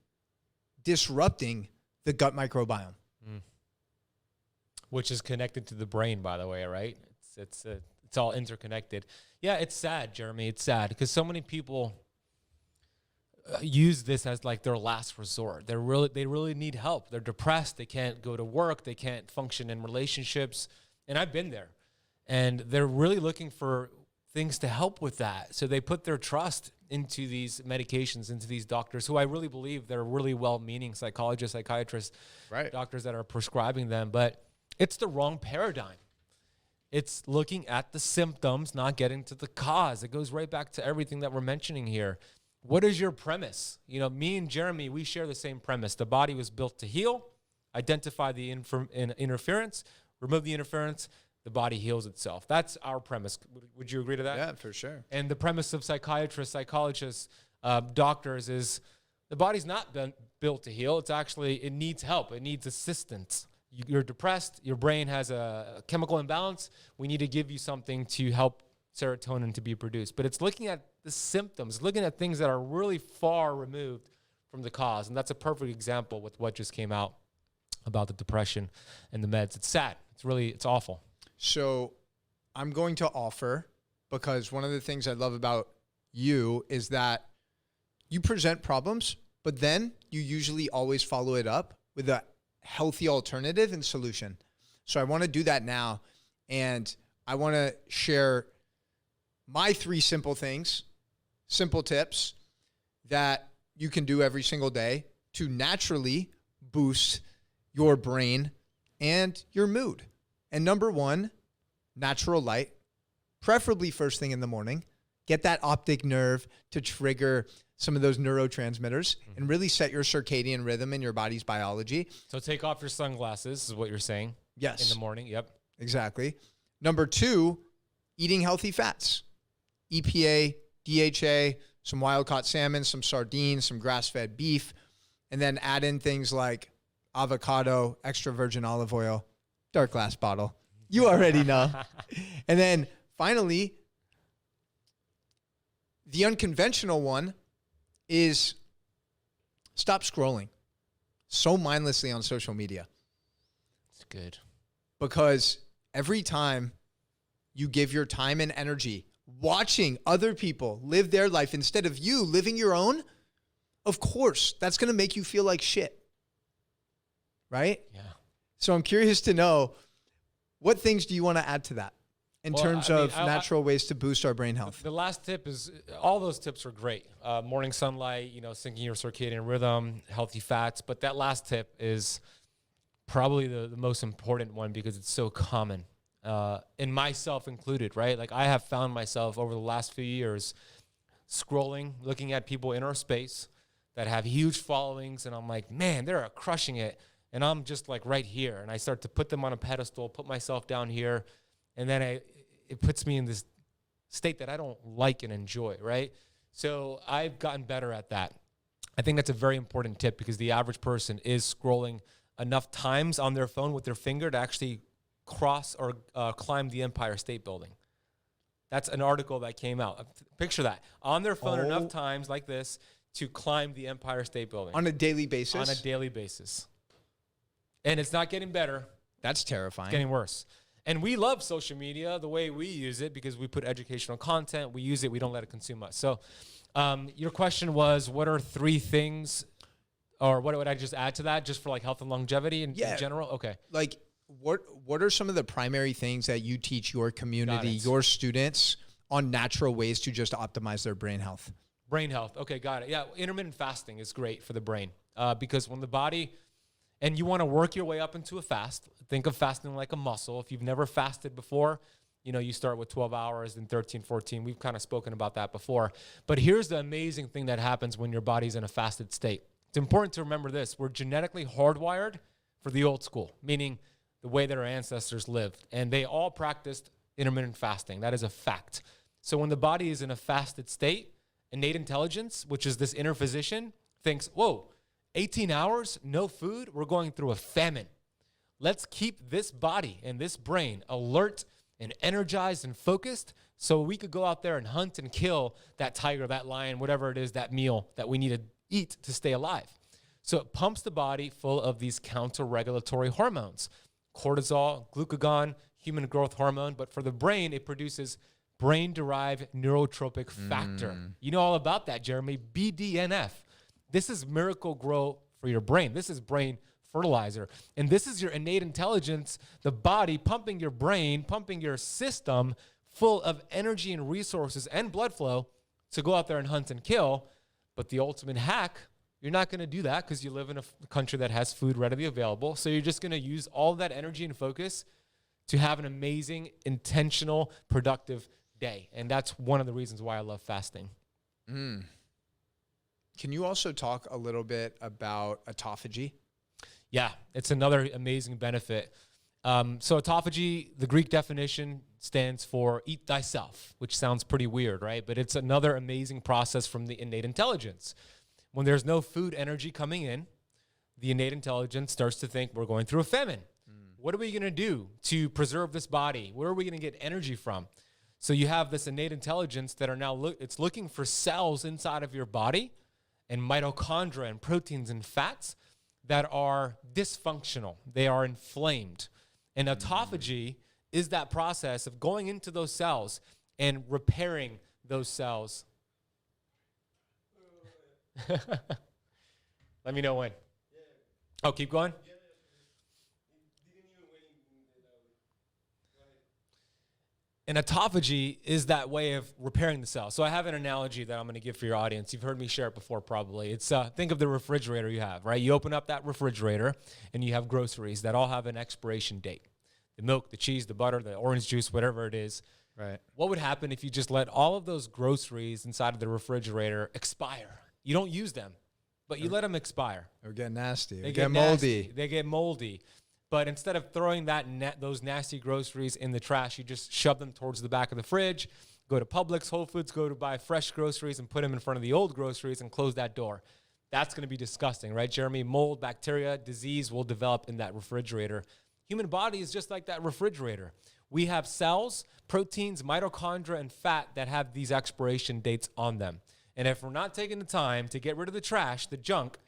disrupting the gut microbiome. Which is connected to the brain, by the way, right? It's all interconnected. Yeah, it's sad, Jeremy. It's sad because so many people use this as like their last resort. They really need help. They're depressed. They can't go to work. They can't function in relationships. And I've been there. And they're really looking for things to help with that. So they put their trust into these medications, into these doctors who I really believe they're really well-meaning psychologists, psychiatrists, right, doctors that are prescribing them. But it's the wrong paradigm. It's looking at the symptoms, not getting to the cause. It goes right back to everything that we're mentioning here. What is your premise? Me and Jeremy, we share the same premise. The body was built to heal, identify the interference, remove the interference, the body heals itself. That's our premise. Would you agree to that? Yeah, for sure. And the premise of psychiatrists, psychologists, doctors is The body's not built to heal. It's actually, it needs help. It needs assistance. You're depressed. Your brain has a chemical imbalance. We need to give you something to help serotonin to be produced. But it's looking at the symptoms, looking at things that are really far removed from the cause. And that's a perfect example with what just came out about the depression and the meds. It's sad. It's awful. So I'm going to offer, because one of the things I love about you is that you present problems, but then you usually always follow it up with a healthy alternative and solution. So I want to do that now. And I want to share my 3 simple things, simple tips that you can do every single day to naturally boost your brain and your mood. And number 1, natural light, preferably first thing in the morning. Get that optic nerve to trigger some of those neurotransmitters and really set your circadian rhythm in your body's biology. So take off your sunglasses is what you're saying. Yes. In the morning. Yep. Exactly. Number 2, eating healthy fats. EPA, DHA, some wild-caught salmon, some sardines, some grass-fed beef, and then add in things like avocado, extra virgin olive oil, dark glass bottle. You already know. And then finally, the unconventional one is stop scrolling so mindlessly on social media. It's good. Because every time you give your time and energy watching other people live their life instead of you living your own, of course, that's going to make you feel like shit. Right? Yeah. So I'm curious to know, what things do you want to add to that in terms of natural ways to boost our brain health? The last tip is, all those tips are great. Morning sunlight, syncing your circadian rhythm, healthy fats. But that last tip is probably the most important one because it's so common, and myself included, right? Like I have found myself over the last few years scrolling, looking at people in our space that have huge followings. And I'm like, man, they're crushing it. And I'm just like right here. And I start to put them on a pedestal, put myself down here. And then it puts me in this state that I don't like and enjoy, right? So I've gotten better at that. I think that's a very important tip because the average person is scrolling enough times on their phone with their finger to actually cross or climb the Empire State Building. That's an article that came out. Picture that. On their phone enough times like this to climb the Empire State Building. On a daily basis? On a daily basis. And it's not getting better. That's terrifying. It's getting worse. And we love social media the way we use it because we put educational content. We use it. We don't let it consume us. So your question was, what are 3 things, or what would I just add to that just for like health and longevity in general? Okay. Like what are some of the primary things that you teach your community, your students, on natural ways to just optimize their brain health? Brain health. Okay, got it. Yeah, intermittent fasting is great for the brain because when the body... And you want to work your way up into a fast. Think of fasting like a muscle. If you've never fasted before, you start with 12 hours and 13, 14. We've kind of spoken about that before. But here's the amazing thing that happens when your body's in a fasted state. It's important to remember this. We're genetically hardwired for the old school, meaning the way that our ancestors lived. And they all practiced intermittent fasting. That is a fact. So when the body is in a fasted state, innate intelligence, which is this inner physician, thinks, whoa, 18 hours, no food, we're going through a famine. Let's keep this body and this brain alert and energized and focused so we could go out there and hunt and kill that tiger, that lion, whatever it is, that meal that we need to eat to stay alive. So it pumps the body full of these counter-regulatory hormones, cortisol, glucagon, human growth hormone. But for the brain, it produces brain-derived neurotropic factor. You know all about that, Jeremy, BDNF. This is miracle grow for your brain. This is brain fertilizer. And this is your innate intelligence, the body pumping your brain, pumping your system full of energy and resources and blood flow to go out there and hunt and kill. But the ultimate hack, you're not going to do that because you live in a country that has food readily available. So you're just going to use all that energy and focus to have an amazing, intentional, productive day. And that's one of the reasons why I love fasting. Can you also talk a little bit about autophagy? Yeah, it's another amazing benefit. So autophagy, the Greek definition stands for eat thyself, which sounds pretty weird, right? But it's another amazing process from the innate intelligence. When there's no food energy coming in, the innate intelligence starts to think we're going through a famine. What are we going to do to preserve this body? Where are we going to get energy from? So you have this innate intelligence that are now it's looking for cells inside of your body and mitochondria and proteins and fats that are dysfunctional. They are inflamed. And autophagy is that process of going into those cells and repairing those cells. Let me know when. Oh, keep going? And autophagy is that way of repairing the cell. So I have an analogy that I'm going to give for your audience. You've heard me share it before probably. It's think of the refrigerator you have, right? You open up that refrigerator and you have groceries that all have an expiration date. The milk, the cheese, the butter, the orange juice, whatever it is. Right. What would happen if you just let all of those groceries inside of the refrigerator expire? You don't use them, but you let them expire. They get nasty. They get moldy. moldy. They get moldy. But instead of throwing those nasty groceries in the trash, you just shove them towards the back of the fridge, go to Publix, Whole Foods, go to buy fresh groceries and put them in front of the old groceries and close that door. That's going to be disgusting, right, Jeremy? Mold, bacteria, disease will develop in that refrigerator. Human body is just like that refrigerator. We have cells, proteins, mitochondria, and fat that have these expiration dates on them. And if we're not taking the time to get rid of the trash, the junk,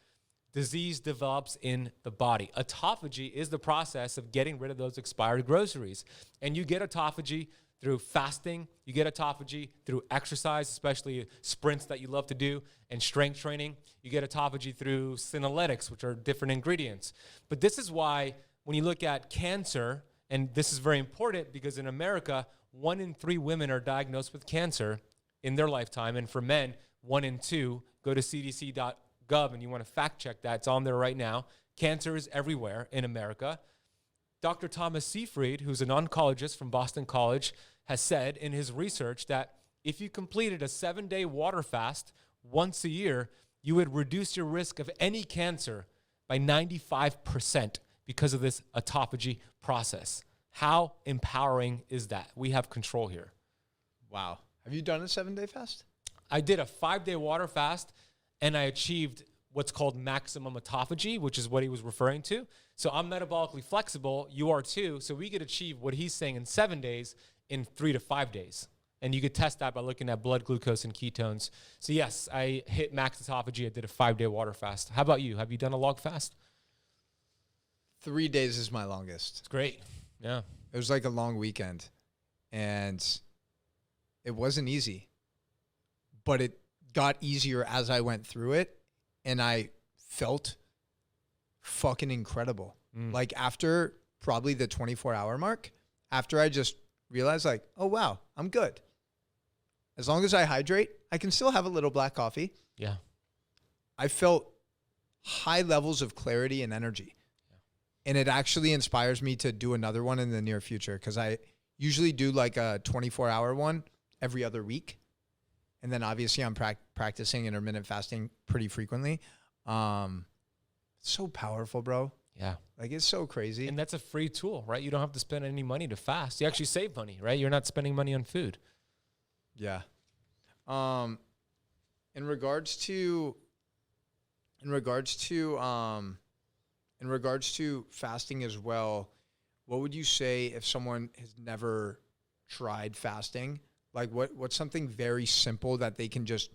disease develops in the body. Autophagy is the process of getting rid of those expired groceries. And you get autophagy through fasting. You get autophagy through exercise, especially sprints that you love to do, and strength training. You get autophagy through senolytics, which are different ingredients. But this is why when you look at cancer, and this is very important because in America, 1 in 3 women are diagnosed with cancer in their lifetime. And for men, 1 in 2. Go to cdc.gov and you want to fact check that. It's on there right now. Cancer is everywhere in America. Dr. Thomas Seyfried, who's an oncologist from Boston College, has said in his research that if you completed a 7-day water fast once a year, you would reduce your risk of any cancer by 95% because of this autophagy process. How empowering is that? We have control here. Wow. Have you done a 7-day fast? I did a 5-day water fast, and I achieved what's called maximum autophagy, which is what he was referring to. So I'm metabolically flexible. You are too. So we could achieve what he's saying in 7 days in 3 to 5 days. And you could test that by looking at blood glucose and ketones. So yes, I hit max autophagy. I did a 5-day water fast. How about you? Have you done a log fast? 3 days is my longest. It's great. Yeah. It was like a long weekend, and it wasn't easy, but it got easier as I went through it, and I felt fucking incredible. Like after probably the 24-hour mark, after I just realized like, oh, wow, I'm good. As long as I hydrate, I can still have a little black coffee. Yeah. I felt high levels of clarity and energy. And it actually inspires me to do another one in the near future because I usually do like a 24-hour one every other week. And then obviously I'm practicing intermittent fasting pretty frequently. It's so powerful, bro. Yeah. Like it's so crazy. And that's a free tool, right? You don't have to spend any money to fast. You actually save money, right? You're not spending money on food. Yeah. In regards to fasting as well, what would you say if someone has never tried fasting? Like what's something very simple that they can just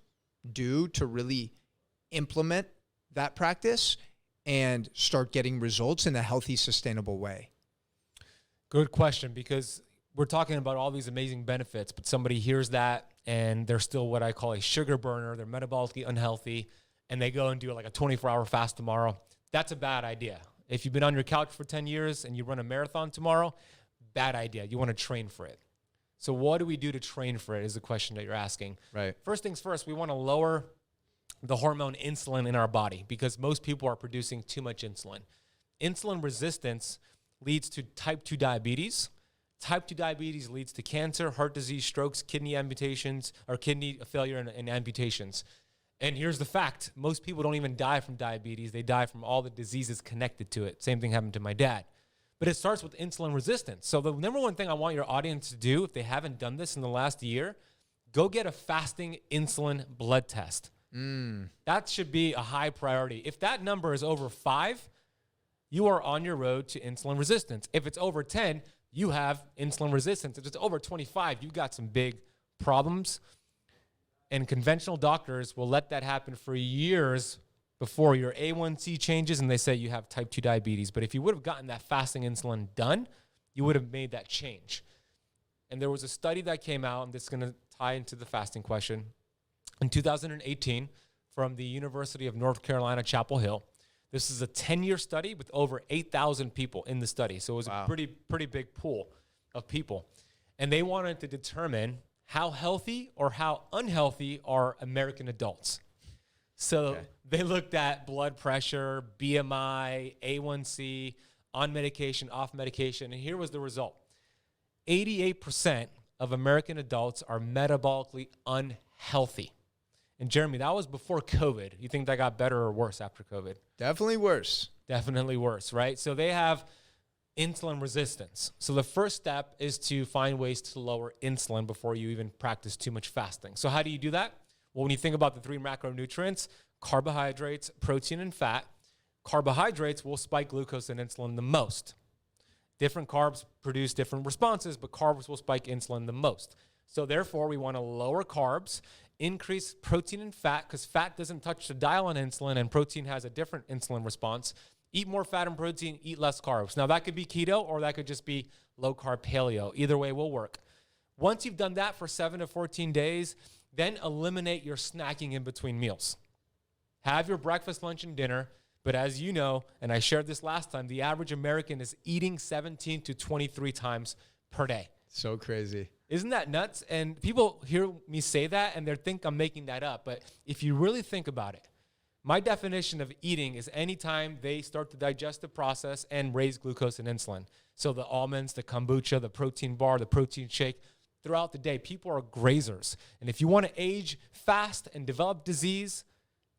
do to really implement that practice and start getting results in a healthy, sustainable way? Good question, because we're talking about all these amazing benefits, but somebody hears that and they're still what I call a sugar burner. They're metabolically unhealthy, and they go and do like a 24-hour fast tomorrow. That's a bad idea. If you've been on your couch for 10 years and you run a marathon tomorrow, bad idea. You want to train for it. So what do we do to train for it is the question that you're asking. Right. First things first, we want to lower the hormone insulin in our body because most people are producing too much insulin. Insulin resistance leads to type 2 diabetes. Type 2 diabetes leads to cancer, heart disease, strokes, kidney amputations, or kidney failure and amputations. And here's the fact. Most people don't even die from diabetes. They die from all the diseases connected to it. Same thing happened to my dad. But it starts with insulin resistance. So the number one thing I want your audience to do, if they haven't done this in the last year, go get a fasting insulin blood test. That should be a high priority. If that number is over 5, you are on your road to insulin resistance. If it's over 10, you have insulin resistance. If it's over 25, you've got some big problems. And conventional doctors will let that happen for years before your A1C changes and they say you have type 2 diabetes. But if you would have gotten that fasting insulin done, you would have made that change. And there was a study that came out, and this is going to tie into the fasting question, in 2018 from the University of North Carolina, Chapel Hill. This is a 10-year study with over 8,000 people in the study. So it was a pretty big pool of people. And they wanted to determine how healthy or how unhealthy are American adults. So they looked at blood pressure, BMI, A1C, on medication, off medication, and here was the result. 88% of American adults are metabolically unhealthy. And Jeremy, that was before COVID. You think that got better or worse after COVID? Definitely worse. Definitely worse, right? So they have insulin resistance. So the first step is to find ways to lower insulin before you even practice too much fasting. So how do you do that? Well, when you think about the 3 macronutrients, carbohydrates, protein, and fat, carbohydrates will spike glucose and insulin the most. Different carbs produce different responses, but carbs will spike insulin the most. So therefore, we want to lower carbs, increase protein and fat, because fat doesn't touch the dial on insulin, and protein has a different insulin response. Eat more fat and protein, eat less carbs. Now, that could be keto, or that could just be low-carb paleo. Either way will work. Once you've done that for 7 to 14 days, then eliminate your snacking in between meals. Have your breakfast, lunch, and dinner. But as you know, and I shared this last time, the average American is eating 17 to 23 times per day. So crazy. Isn't that nuts? And people hear me say that and they think I'm making that up. But if you really think about it, my definition of eating is anytime they start the digestive process and raise glucose and insulin. So the almonds, the kombucha, the protein bar, the protein shake, throughout the day, people are grazers. And if you want to age fast and develop disease,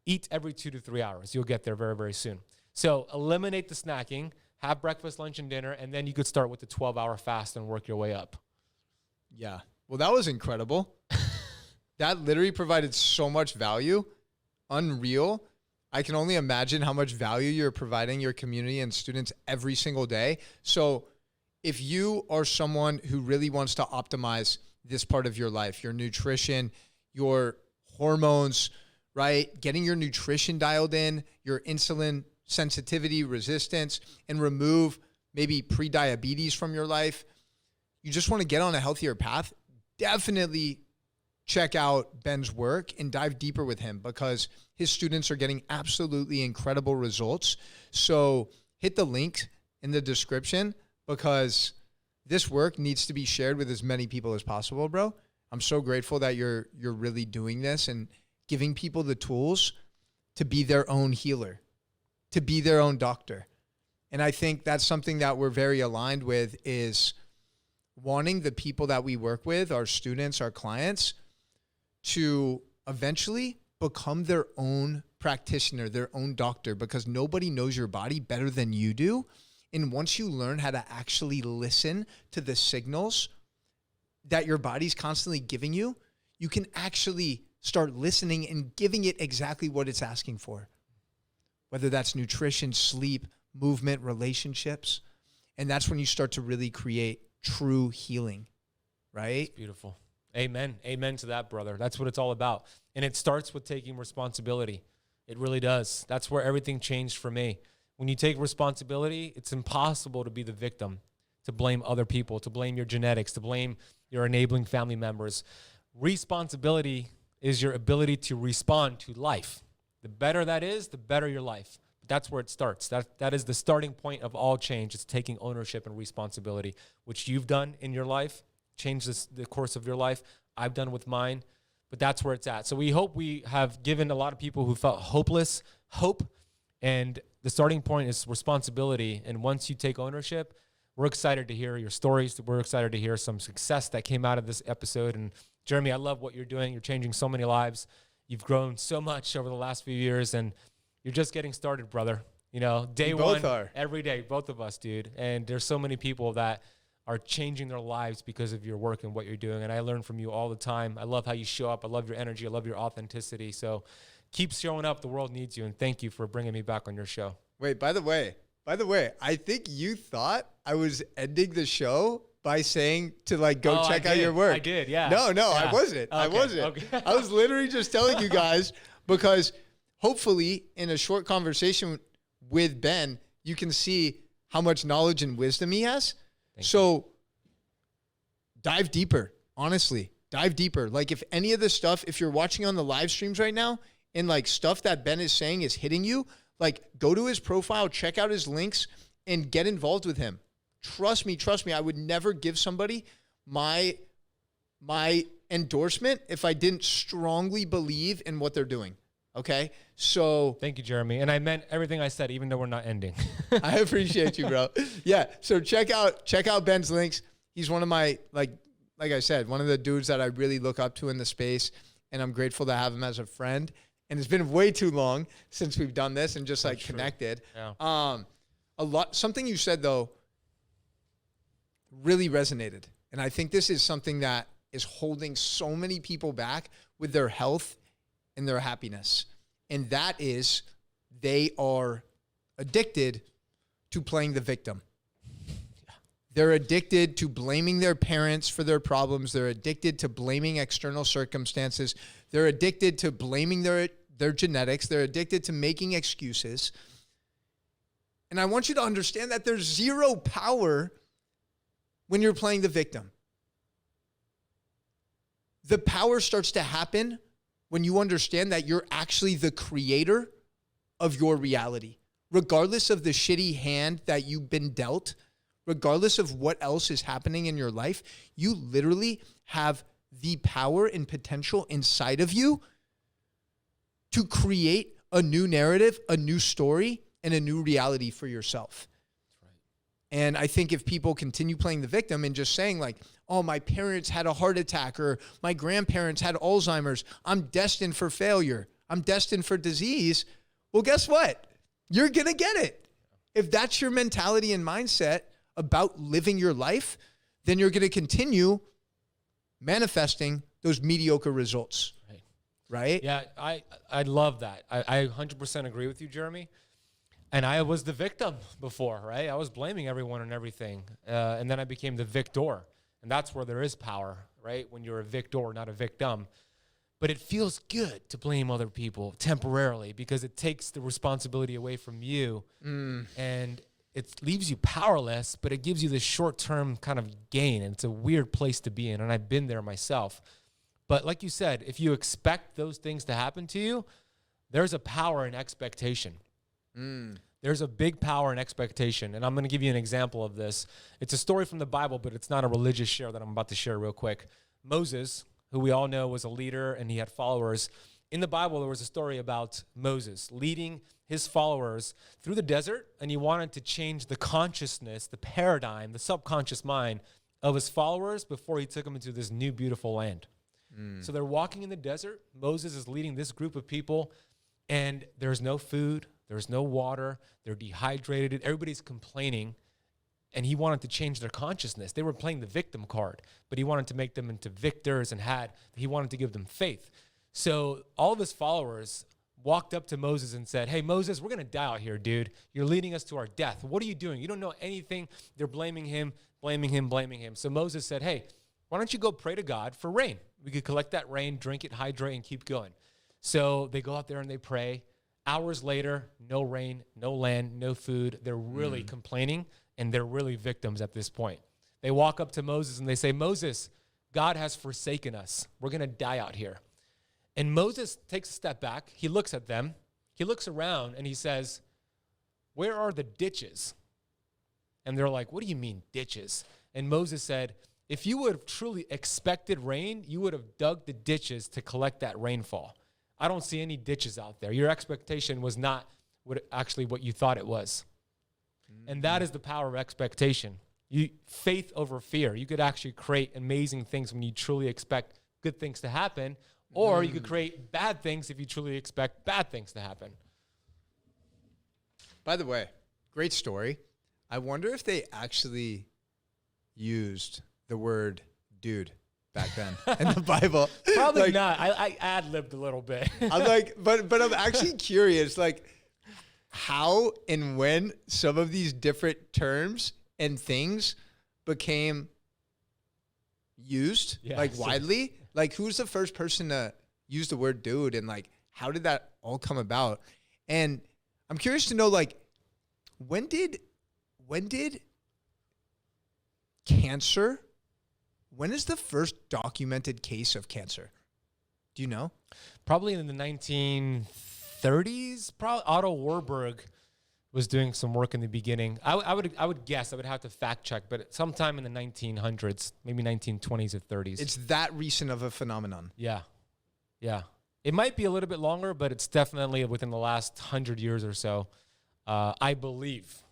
eat every 2 to 3 hours. You'll get there very, very soon. So eliminate the snacking, have breakfast, lunch, and dinner, and then you could start with the 12-hour fast and work your way up. Yeah. Well, that was incredible. That literally provided so much value. Unreal. I can only imagine how much value you're providing your community and students every single day. So if you are someone who really wants to optimize this part of your life, your nutrition, your hormones, right? Getting your nutrition dialed in, your insulin sensitivity, resistance, and remove maybe pre-diabetes from your life. You just want to get on a healthier path, definitely check out Ben's work and dive deeper with him because his students are getting absolutely incredible results. So hit the link in the description because this work needs to be shared with as many people as possible, bro. I'm so grateful that you're really doing this and giving people the tools to be their own healer, to be their own doctor. And I think that's something that we're very aligned with is wanting the people that we work with, our students, our clients, to eventually become their own practitioner, their own doctor, because nobody knows your body better than you do. And once you learn how to actually listen to the signals that your body's constantly giving you, you can actually start listening and giving it exactly what it's asking for, whether that's nutrition, sleep, movement, relationships. And that's when you start to really create true healing, right? It's beautiful. Amen. Amen to that, brother. That's what it's all about. And it starts with taking responsibility. It really does. That's where everything changed for me. When you take responsibility, it's impossible to be the victim, to blame other people, to blame your genetics, to blame your enabling family members. Responsibility is your ability to respond to life. The better that is, the better your life. But that's where it starts. That is the starting point of all change. It's taking ownership and responsibility, which you've done in your life, changed the course of your life. I've done with mine, but that's where it's at. So we hope we have given a lot of people who felt hopeless hope, and the starting point is responsibility. And once you take ownership, we're excited to hear your stories. We're excited to hear some success that came out of this episode. And Jeremy, I love what you're doing. You're changing so many lives. You've grown so much over the last few years, and you're just getting started, brother. You know, day one, every day, both of us, dude. And there's so many people that are changing their lives because of your work and what you're doing. And I learn from you all the time. I love how you show up. I love your energy. I love your authenticity. So keep showing up. The world needs you. And thank you for bringing me back on your show. Wait, by the way, I think you thought I was ending the show by saying to like go check out your work. I did, yeah. No, Yeah. I wasn't. I wasn't. Okay. I was literally just telling you guys because hopefully in a short conversation with Ben, you can see how much knowledge and wisdom he has. So dive deeper, honestly. Dive deeper. Like if any of the stuff, if you're watching on the live streams right now and like stuff that Ben is saying is hitting you, like go to his profile, check out his links and get involved with him. Trust me. I would never give somebody my endorsement if I didn't strongly believe in what they're doing. Okay. So thank you, Jeremy. And I meant everything I said, even though we're not ending. I appreciate you, bro. Yeah. So check out Ben's links. He's one of my, like I said, one of the dudes that I really look up to in the space. And I'm grateful to have him as a friend. And it's been way too long since we've done this and just like connected. Yeah. Something you said though really resonated. And I think this is something that is holding so many people back with their health and their happiness. And that is they are addicted to playing the victim. They're addicted to blaming their parents for their problems. They're addicted to blaming external circumstances. They're addicted to blaming their genetics. They're addicted to making excuses. And I want you to understand that there's zero power when you're playing the victim. The power starts to happen when you understand that you're actually the creator of your reality. Regardless of the shitty hand that you've been dealt, regardless of what else is happening in your life, you literally have the power and potential inside of you to create a new narrative, a new story, and a new reality for yourself. That's right. And I think if people continue playing the victim and just saying like, oh, my parents had a heart attack or my grandparents had Alzheimer's, I'm destined for failure, I'm destined for disease. Well, guess what? You're going to get it. If that's your mentality and mindset about living your life, then you're going to continue manifesting those mediocre results. Right? Yeah, I love that. I 100% agree with you, Jeremy. And I was the victim before, right? I was blaming everyone and everything. And then I became the victor. And that's where there is power, right? When you're a victor, not a victim. But it feels good to blame other people temporarily because it takes the responsibility away from you. And it leaves you powerless, but it gives you this short-term kind of gain. And it's a weird place to be in. And I've been there myself. But like you said, if you expect those things to happen to you, there's a power in expectation. There's a big power in expectation. And I'm going to give you an example of this. It's a story from the Bible, but it's not a religious share that I'm about to share real quick. Moses, who we all know was a leader and he had followers. In the Bible, there was a story about Moses leading his followers through the desert, and he wanted to change the consciousness, the paradigm, the subconscious mind of his followers before he took them into this new, beautiful land. So they're walking in the desert. Moses is leading this group of people, and there's no food, there's no water, they're dehydrated, everybody's complaining, and he wanted to change their consciousness. They were playing the victim card, but he wanted to make them into victors and he wanted to give them faith. So all of his followers walked up to Moses and said, hey, Moses, we're going to die out here, dude. You're leading us to our death. What are you doing? You don't know anything. They're blaming him. So Moses said, hey, why don't you go pray to God for rain? We could collect that rain, drink it, hydrate, and keep going. So they go out there and they pray. Hours later, no rain, no land, no food. They're really complaining, and they're really victims at this point. They walk up to Moses and they say, Moses, God has forsaken us. We're going to die out here. And Moses takes a step back. He looks at them. He looks around and he says, where are the ditches? And they're like, what do you mean ditches? And Moses said, if you would have truly expected rain, you would have dug the ditches to collect that rainfall. I don't see any ditches out there. Your expectation was not what you thought it was. And that is the power of expectation. Faith over fear. You could actually create amazing things when you truly expect good things to happen, or you could create bad things if you truly expect bad things to happen. By the way, great story. I wonder if they actually used the word dude back then in the Bible. Probably Like, not. I ad-libbed a little bit. I'm like, but I'm actually curious, like how and when some of these different terms and things became used like widely. Like, who's the first person to use the word dude, and like how did that all come about? And I'm curious to know, like, when did cancer, when is the first documented case of cancer? Do you know? Probably in the 1930s. Probably Otto Warburg was doing some work in the beginning. I would guess. I would have to fact check, but sometime in the 1900s, maybe 1920s or 30s. It's that recent of a phenomenon. Yeah. It might be a little bit longer, but it's definitely within the last 100 years or so. I believe.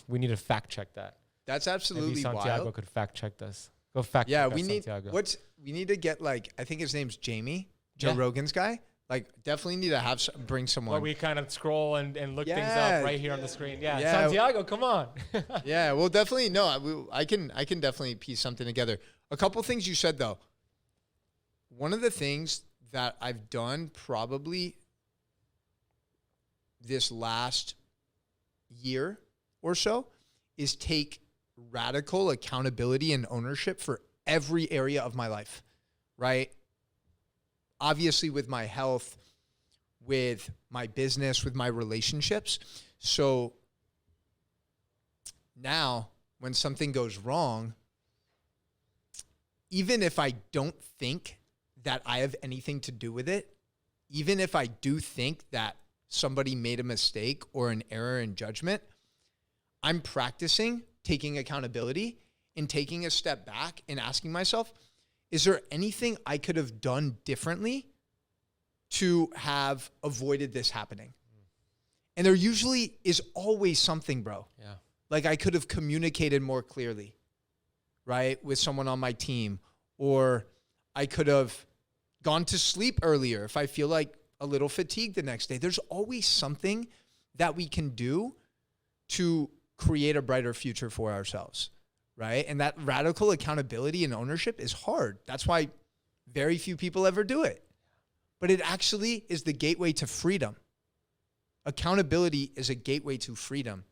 We need to fact check that. That's absolutely Maybe Santiago wild. could fact check this. Go fact check that, Santiago. We need to get, like, I think his name's Jamie, Joe Yeah. Rogan's guy. Like, definitely need to bring someone. Where we kind of scroll and look things Yeah. up right here on the screen. Yeah, Yeah. Santiago, come on. Yeah, well, definitely. No, I can definitely piece something together. A couple things you said, though. One of the things that I've done probably this last year or so is take radical accountability and ownership for every area of my life, right? Obviously with my health, with my business, with my relationships. So now when something goes wrong, even if I don't think that I have anything to do with it, even if I do think that somebody made a mistake or an error in judgment, I'm practicing taking accountability and taking a step back and asking myself, is there anything I could have done differently to have avoided this happening? And there usually is always something, bro. Yeah. Like, I could have communicated more clearly, right, with someone on my team, or I could have gone to sleep earlier if I feel like a little fatigued the next day. There's always something that we can do to create a brighter future for ourselves, right? And that radical accountability and ownership is hard. That's why very few people ever do it. But it actually is the gateway to freedom. Accountability is a gateway to freedom.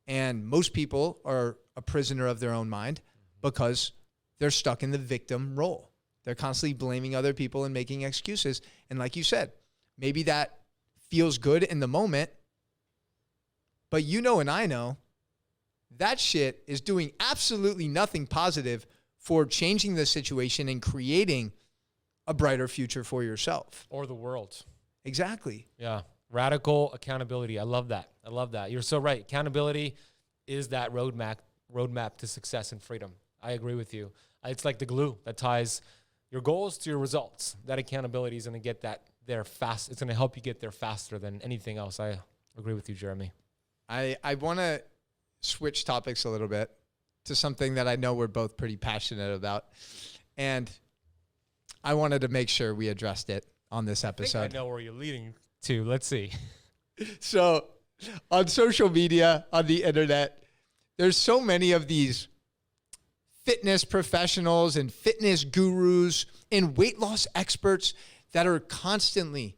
And most people are a prisoner of their own mind because they're stuck in the victim role. They're constantly blaming other people and making excuses. And like you said, maybe that feels good in the moment, but you know and I know that shit is doing absolutely nothing positive for changing the situation and creating a brighter future for yourself. Or the world. Exactly. Yeah. Radical accountability. I love that. You're so right. Accountability is that roadmap to success and freedom. I agree with you. It's like the glue that ties your goals to your results. That accountability is going to get that there fast. It's going to help you get there faster than anything else. I agree with you, Jeremy. I want to switch topics a little bit to something that I know we're both pretty passionate about. And I wanted to make sure we addressed it on this episode. I think I know where you're leading to. Let's see. So on social media, on the internet, there's so many of these fitness professionals and fitness gurus and weight loss experts that are constantly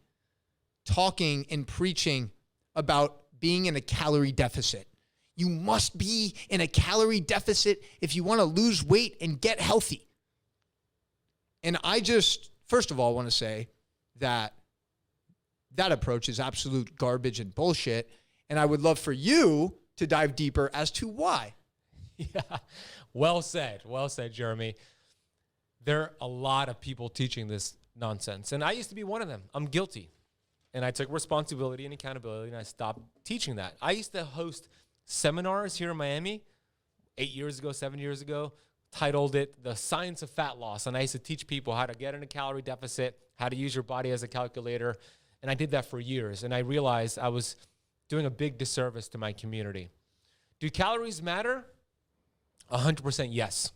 talking and preaching about being in a calorie deficit. You must be in a calorie deficit if you want to lose weight and get healthy. And I just, first of all, want to say that that approach is absolute garbage and bullshit. And I would love for you to dive deeper as to why. Yeah. Well said, Jeremy. There are a lot of people teaching this nonsense. And I used to be one of them. I'm guilty. And I took responsibility and accountability, and I stopped teaching that. I used to host seminars here in Miami 7 years ago, titled it The Science of Fat Loss. And I used to teach people how to get in a calorie deficit, how to use your body as a calculator. And I did that for years. And I realized I was doing a big disservice to my community. Do calories matter? 100% yes.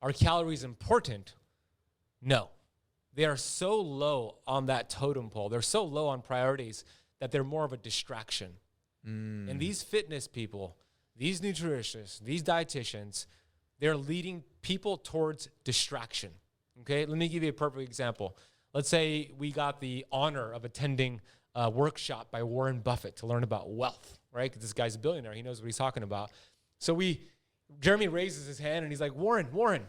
Are calories important? No. They are so low on that totem pole. They're so low on priorities that they're more of a distraction. And these fitness people, these nutritionists, these dietitians, they're leading people towards distraction. Okay, let me give you a perfect example. Let's say we got the honor of attending a workshop by Warren Buffett to learn about wealth, right? Because this guy's a billionaire. He knows what he's talking about. So Jeremy raises his hand and he's like, Warren,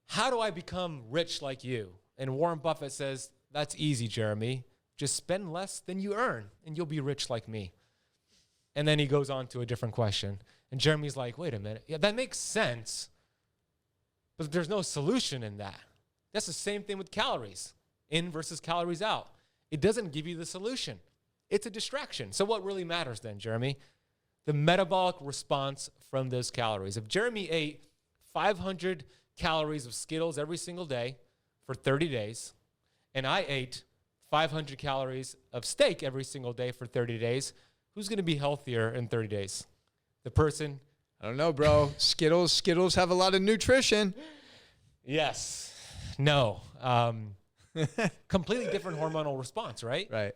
how do I become rich like you? And Warren Buffett says, that's easy, Jeremy. Just spend less than you earn and you'll be rich like me. And then he goes on to a different question. And Jeremy's like, wait a minute. Yeah, that makes sense. But there's no solution in that. That's the same thing with calories. In versus calories out. It doesn't give you the solution. It's a distraction. So what really matters then, Jeremy? The metabolic response from those calories. If Jeremy ate 500 calories of Skittles every single day for 30 days, and I ate 500 calories of steak every single day for 30 days, who's going to be healthier in 30 days? The person? I don't know, bro. Skittles have a lot of nutrition. Yes. No. Completely different hormonal response, right? Right.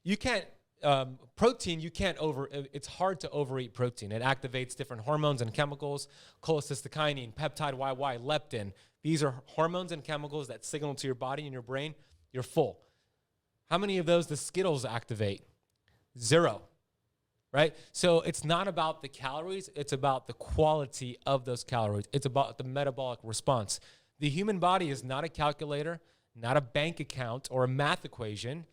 You can't, protein, it's hard to overeat protein. It activates different hormones and chemicals, cholecystokinin, peptide YY, leptin. These are hormones and chemicals that signal to your body and your brain, you're full. How many of those does Skittles activate? 0, right? So it's not about the calories, it's about the quality of those calories. It's about the metabolic response. The human body is not a calculator, not a bank account or a math equation.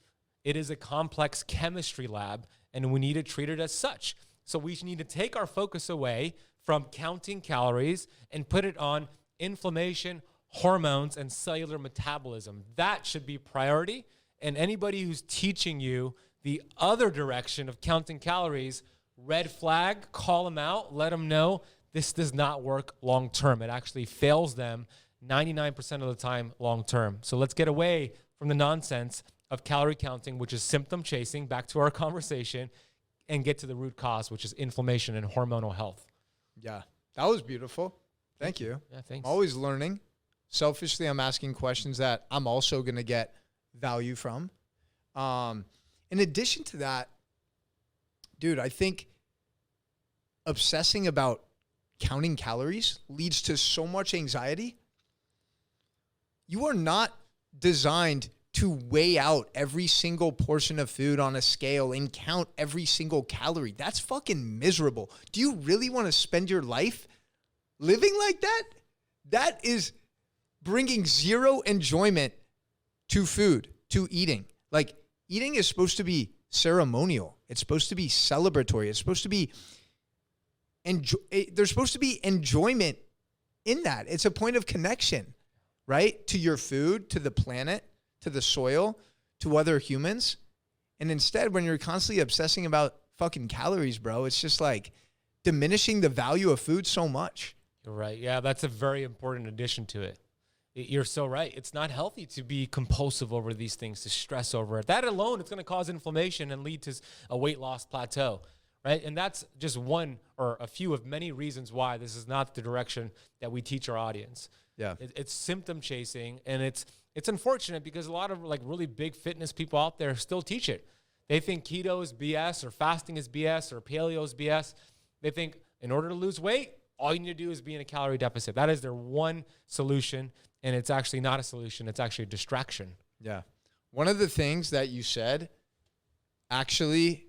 It is a complex chemistry lab, and we need to treat it as such. So we need to take our focus away from counting calories and put it on inflammation, hormones, and cellular metabolism. That should be priority. And anybody who's teaching you the other direction of counting calories, red flag, call them out, let them know this does not work long term. It actually fails them 99% of the time long term. So let's get away from the nonsense of calorie counting, which is symptom chasing, back to our conversation, and get to the root cause, which is inflammation and hormonal health. Yeah, that was beautiful. Thank you. Yeah, thanks. I'm always learning. Selfishly, I'm asking questions that I'm also going to get value from. In addition to that, dude, I think obsessing about counting calories leads to so much anxiety. You are not designed to weigh out every single portion of food on a scale and count every single calorie. That's fucking miserable. Do you really want to spend your life living like that? That is bringing zero enjoyment to food, to eating. Like, eating is supposed to be ceremonial. It's supposed to be celebratory. It's supposed to be there's supposed to be enjoyment in that. It's a point of connection, right? To your food, to the planet, to the soil, to other humans. And instead, when you're constantly obsessing about fucking calories, bro, it's just like diminishing the value of food so much. You're right. Yeah, that's a very important addition to it. You're so right. It's not healthy to be compulsive over these things, to stress over it. That alone, it's going to cause inflammation and lead to a weight loss plateau, right? And that's just one or a few of many reasons why this is not the direction that we teach our audience. Yeah. It's symptom chasing, and it's unfortunate because a lot of like really big fitness people out there still teach it. They think keto is BS or fasting is BS or paleo is BS. They think in order to lose weight, all you need to do is be in a calorie deficit. That is their one solution, and it's actually not a solution. It's actually a distraction. Yeah. One of the things that you said actually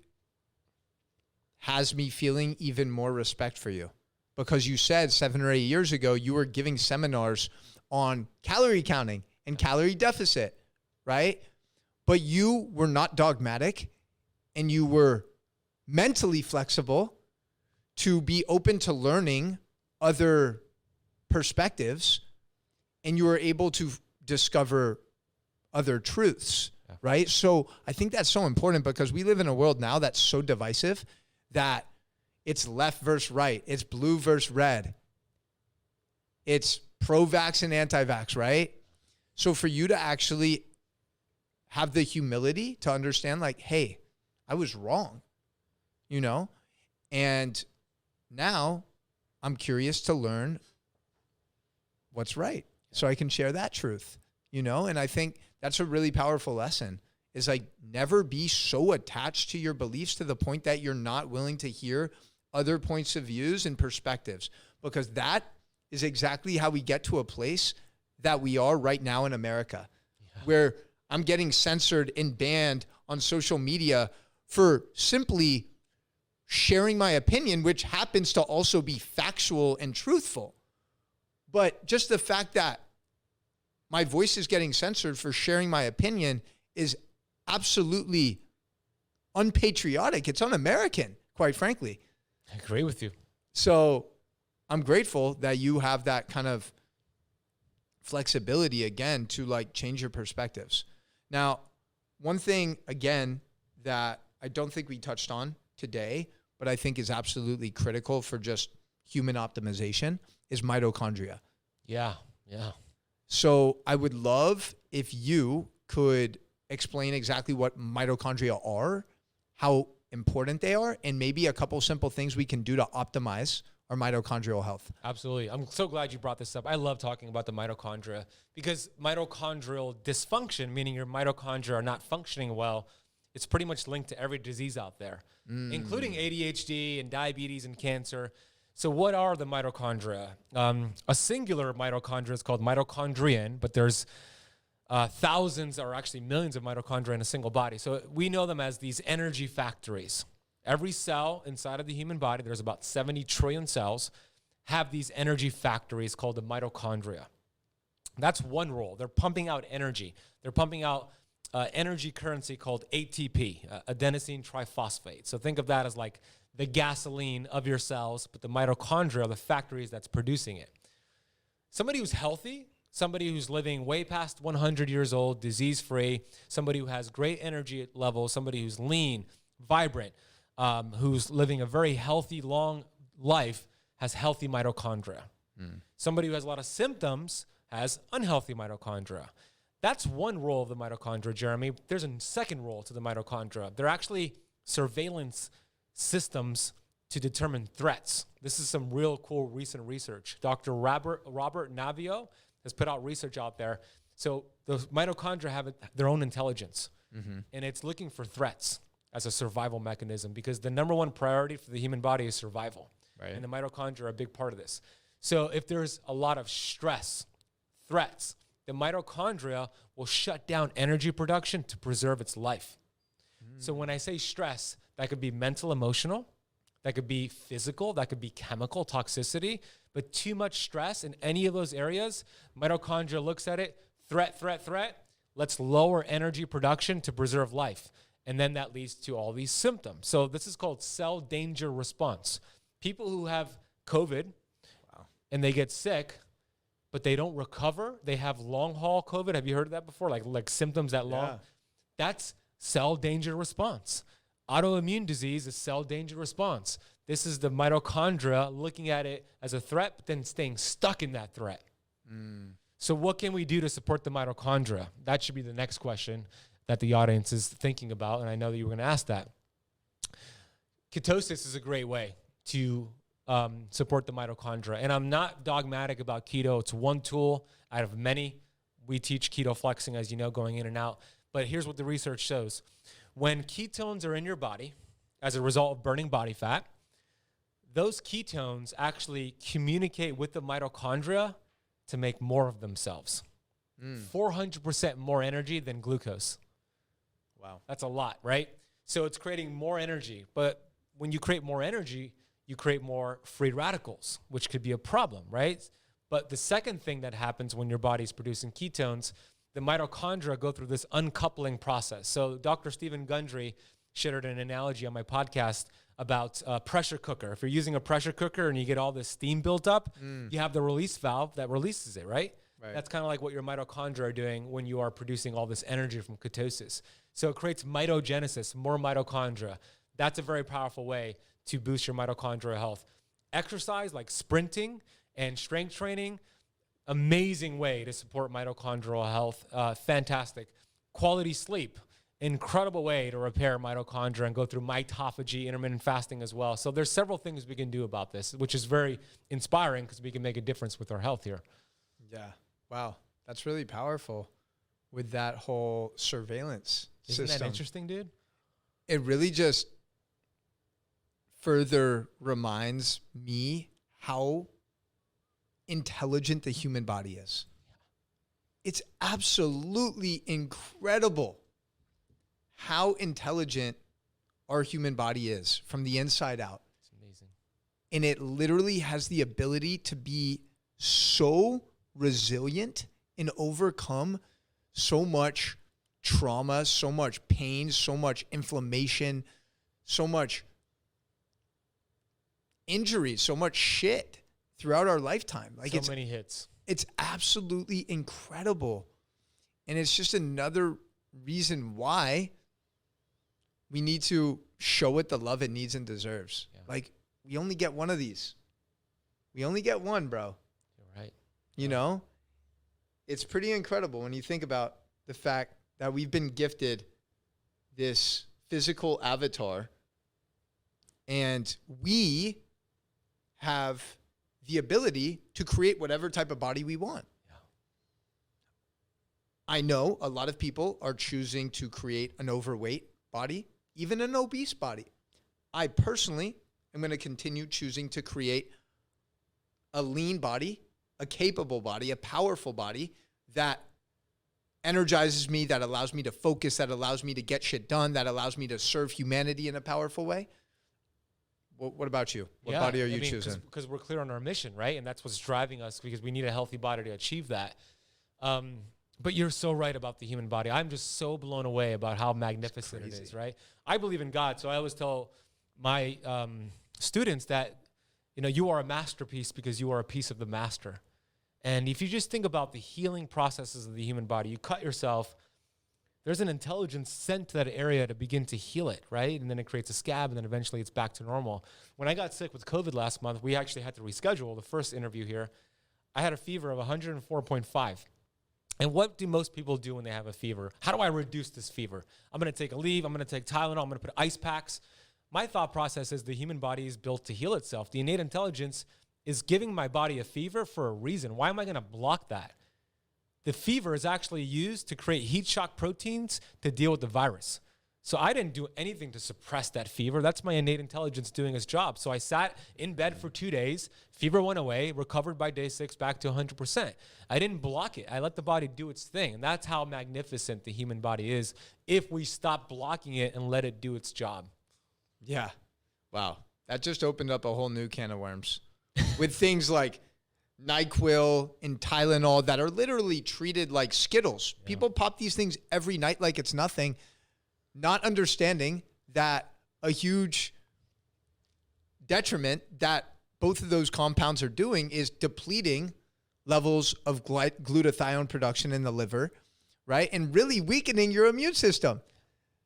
has me feeling even more respect for you, because you said 7 or 8 years ago you were giving seminars on calorie counting and calorie deficit, right? But you were not dogmatic, and you were mentally flexible to be open to learning other perspectives, and you were able to discover other truths, right? So I think that's so important, because we live in a world now that's so divisive that it's left versus right. It's blue versus red. It's pro-vax and anti-vax, right? So for you to actually have the humility to understand, like, hey, I was wrong, you know? And now I'm curious to learn what's right, so I can share that truth, you know? And I think that's a really powerful lesson, is like, never be so attached to your beliefs to the point that you're not willing to hear other points of views and perspectives, because that is exactly how we get to a place that we are right now in America, where I'm getting censored and banned on social media for simply sharing my opinion, which happens to also be factual and truthful. But just the fact that my voice is getting censored for sharing my opinion is absolutely unpatriotic. It's un-American, quite frankly. I agree with you. So I'm grateful that you have that kind of flexibility again to like change your perspectives. Now, one thing again that I don't think we touched on today, but I think is absolutely critical for just human optimization is mitochondria. Yeah. So I would love if you could explain exactly what mitochondria are, how important they are, and maybe a couple simple things we can do to optimize our mitochondrial health. Absolutely. I'm so glad you brought this up. I love talking about the mitochondria because mitochondrial dysfunction, meaning your mitochondria are not functioning well, it's pretty much linked to every disease out there, including ADHD and diabetes and cancer. So what are the mitochondria? A singular mitochondria is called mitochondrion, but there's thousands or actually millions of mitochondria in a single body. So we know them as these energy factories. Every cell inside of the human body, there's about 70 trillion cells, have these energy factories called the mitochondria. That's one role. They're pumping out energy. They're pumping out energy currency called ATP, adenosine triphosphate. So think of that as like the gasoline of your cells, but the mitochondria are the factories that's producing it. Somebody who's healthy, somebody who's living way past 100 years old, disease-free, somebody who has great energy levels, somebody who's lean, vibrant, who's living a very healthy, long life, has healthy mitochondria. Somebody who has a lot of symptoms has unhealthy mitochondria. That's one role of the mitochondria, Jeremy. There's a second role to the mitochondria. They're actually surveillance systems to determine threats. This is some real cool recent research. Dr. Robert Navio has put out research out there. So the mitochondria have their own intelligence, and it's looking for threats as a survival mechanism because the number one priority for the human body is survival. Right. And the mitochondria are a big part of this. So if there's a lot of stress, threats, the mitochondria will shut down energy production to preserve its life. So when I say stress, that could be mental, emotional, that could be physical, that could be chemical toxicity, but too much stress in any of those areas, mitochondria looks at it, threat, let's lower energy production to preserve life. And then that leads to all these symptoms. So this is called cell danger response. People who have COVID and they get sick, but they don't recover, they have long haul COVID. Have you heard of that before? Like symptoms that long? That's cell danger response. Autoimmune disease is cell danger response. This is the mitochondria looking at it as a threat, but then staying stuck in that threat. So what can we do to support the mitochondria? That should be the next question that the audience is thinking about, and I know that you were going to ask that. Ketosis is a great way to support the mitochondria, and I'm not dogmatic about keto. It's one tool out of many. We teach keto flexing, as you know, going in and out, but here's what the research shows. When ketones are in your body as a result of burning body fat, those ketones actually communicate with the mitochondria to make more of themselves. 400% more energy than glucose. Wow. That's a lot, right? So it's creating more energy. But when you create more energy, you create more free radicals, which could be a problem, right? But the second thing that happens when your body's producing ketones, the mitochondria go through this uncoupling process. So Dr. Stephen Gundry shared an analogy on my podcast about a pressure cooker. If you're using a pressure cooker and you get all this steam built up, you have the release valve that releases it, right? That's kind of like what your mitochondria are doing when you are producing all this energy from ketosis. So it creates mitogenesis, more mitochondria. That's a very powerful way to boost your mitochondrial health. Exercise like sprinting and strength training, amazing way to support mitochondrial health. Fantastic. Quality sleep, incredible way to repair mitochondria and go through autophagy, intermittent fasting as well. So there's several things we can do about this, which is very inspiring because we can make a difference with our health here. Yeah. Wow. That's really powerful with that whole surveillance system. Isn't that interesting, dude? It really just further reminds me how intelligent the human body is. it's absolutely incredible how intelligent our human body is from the inside out. It's amazing. And it literally has the ability to be so resilient and overcome so much trauma, so much pain, so much inflammation, so much injury, so much shit throughout our lifetime. Like so many hits. It's absolutely incredible. And it's just another reason why we need to show it the love it needs and deserves. Yeah. Like, we only get one of these. We only get one, bro. You're right. You know? It's pretty incredible when you think about the fact that we've been gifted this physical avatar and we have the ability to create whatever type of body we want. Yeah. I know a lot of people are choosing to create an overweight body, even an obese body. I personally am going to continue choosing to create a lean body, a capable body, a powerful body that energizes me, that allows me to focus, that allows me to get shit done, that allows me to serve humanity in a powerful way. What about you? What body are you choosing? Because we're clear on our mission, right? And that's what's driving us, because we need a healthy body to achieve that. But you're so right about the human body. I'm just so blown away about how magnificent it is, right? I believe in God, so I always tell my students that, you know, you are a masterpiece because you are a piece of the master. And if you just think about the healing processes of the human body, you cut yourself, there's an intelligence sent to that area to begin to heal it, right? And then it creates a scab, and then eventually it's back to normal. When I got sick with COVID last month, we actually had to reschedule the first interview here. I had a fever of 104.5. And what do most people do when they have a fever? How do I reduce this fever? I'm going to take a leave. I'm going to take Tylenol. I'm going to put ice packs. My thought process is the human body is built to heal itself. The innate intelligence is giving my body a fever for a reason. Why am I going to block that? The fever is actually used to create heat shock proteins to deal with the virus. So I didn't do anything to suppress that fever. That's my innate intelligence doing its job. So I sat in bed for 2 days. Fever went away, recovered by day 6, back to 100%. I didn't block it. I let the body do its thing. And that's how magnificent the human body is if we stop blocking it and let it do its job. Yeah. Wow. That just opened up a whole new can of worms with things like NyQuil and Tylenol that are literally treated like Skittles. Yeah. People pop these things every night like it's nothing, not understanding that a huge detriment that both of those compounds are doing is depleting levels of glutathione production in the liver, right? And really weakening your immune system.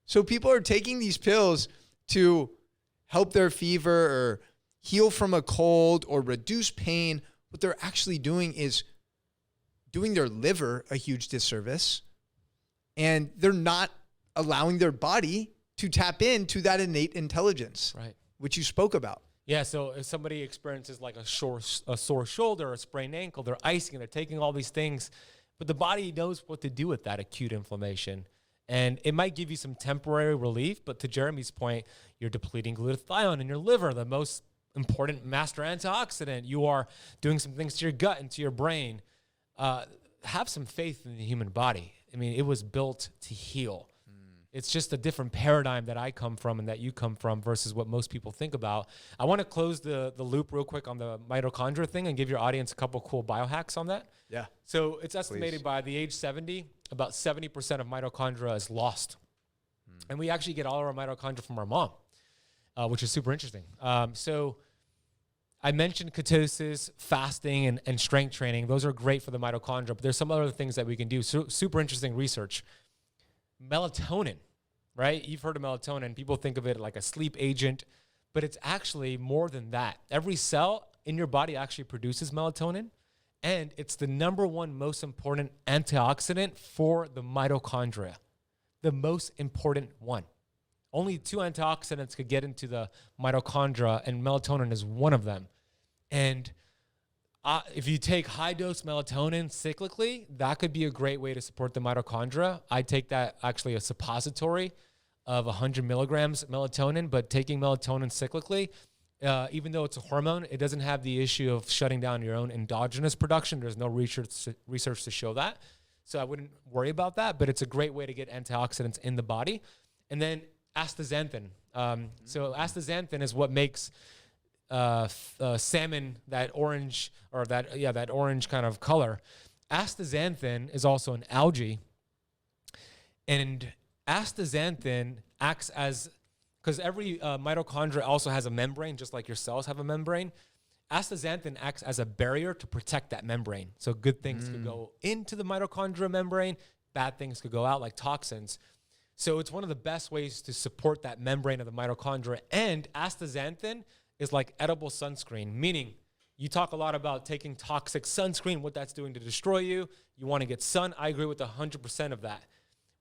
So people are taking these pills to help their fever or heal from a cold or reduce pain. What they're actually doing is doing their liver a huge disservice, and they're not allowing their body to tap into that innate intelligence, right, which you spoke about. Yeah, so if somebody experiences like a sore shoulder, a sprained ankle, they're icing, they're taking all these things, but the body knows what to do with that acute inflammation. And it might give you some temporary relief, but to Jeremy's point, you're depleting glutathione in your liver, the most important master antioxidant. You are doing some things to your gut and to your brain. Have some faith in the human body. I mean, it was built to heal. It's just a different paradigm that I come from and that you come from versus what most people think about. I want to close the loop real quick on the mitochondria thing and give your audience a couple cool biohacks on that. Yeah. So it's estimated by the age 70, about 70% of mitochondria is lost. And we actually get all of our mitochondria from our mom, which is super interesting. So I mentioned ketosis, fasting, and strength training. Those are great for the mitochondria, but there's some other things that we can do. So, super interesting research. Melatonin, right? You've heard of melatonin. People think of it like a sleep agent, but it's actually more than that. Every cell in your body actually produces melatonin, and it's the number one most important antioxidant for the mitochondria, the most important one. Only 2 antioxidants could get into the mitochondria, and melatonin is one of them. And if you take high-dose melatonin cyclically, that could be a great way to support the mitochondria. I take that actually a suppository of 100 milligrams melatonin, but taking melatonin cyclically, even though it's a hormone, it doesn't have the issue of shutting down your own endogenous production. There's no research to show that. So I wouldn't worry about that, but it's a great way to get antioxidants in the body. And then astaxanthin. So astaxanthin is what makes salmon that orange or that orange kind of color. Astaxanthin is also an algae, and astaxanthin acts as, because every mitochondria also has a membrane, just like your cells have a membrane. Astaxanthin acts as a barrier to protect that membrane. So good things could go into the mitochondria membrane, bad things could go out, like toxins. So it's one of the best ways to support that membrane of the mitochondria. And astaxanthin is like edible sunscreen, meaning you talk a lot about taking toxic sunscreen, what that's doing to destroy you. You want to get sun. I agree with 100% of that.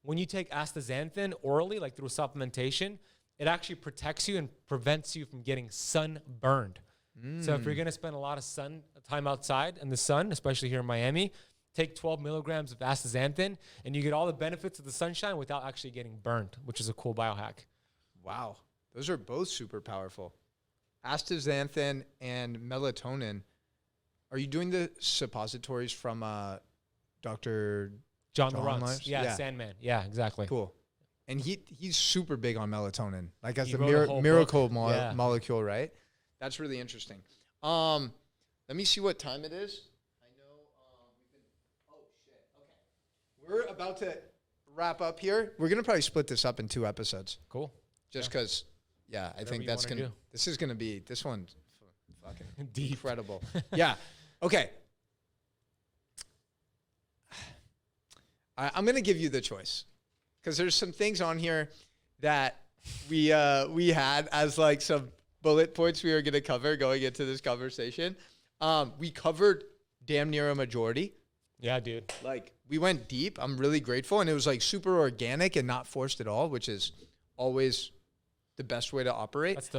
When you take astaxanthin orally, like through supplementation, it actually protects you and prevents you from getting sunburned. So if you're going to spend a lot of time outside in the sun, especially here in Miami, take 12 milligrams of astaxanthin, and you get all the benefits of the sunshine without actually getting burned, which is a cool biohack. Wow. Those are both super powerful. Astaxanthin and melatonin. Are you doing the suppositories from Dr. John Lawrence? Yeah, Sandman. Yeah, exactly. Cool. And he's super big on melatonin, like as He the wrote a whole miracle book. molecule, right? That's really interesting. Let me see what time it is. I know oh shit. Okay. We're about to wrap up here. We're gonna probably split this up in 2 episodes. Cool. Just because, I think that's gonna. This is gonna be this one's fucking deep, incredible. Yeah. Okay. I'm gonna give you the choice, because there's some things on here that we had as like some bullet points we were gonna cover going into this conversation. We covered damn near a majority. Yeah, dude. Like, we went deep. I'm really grateful, and it was like super organic and not forced at all, which is always the best way to operate. That's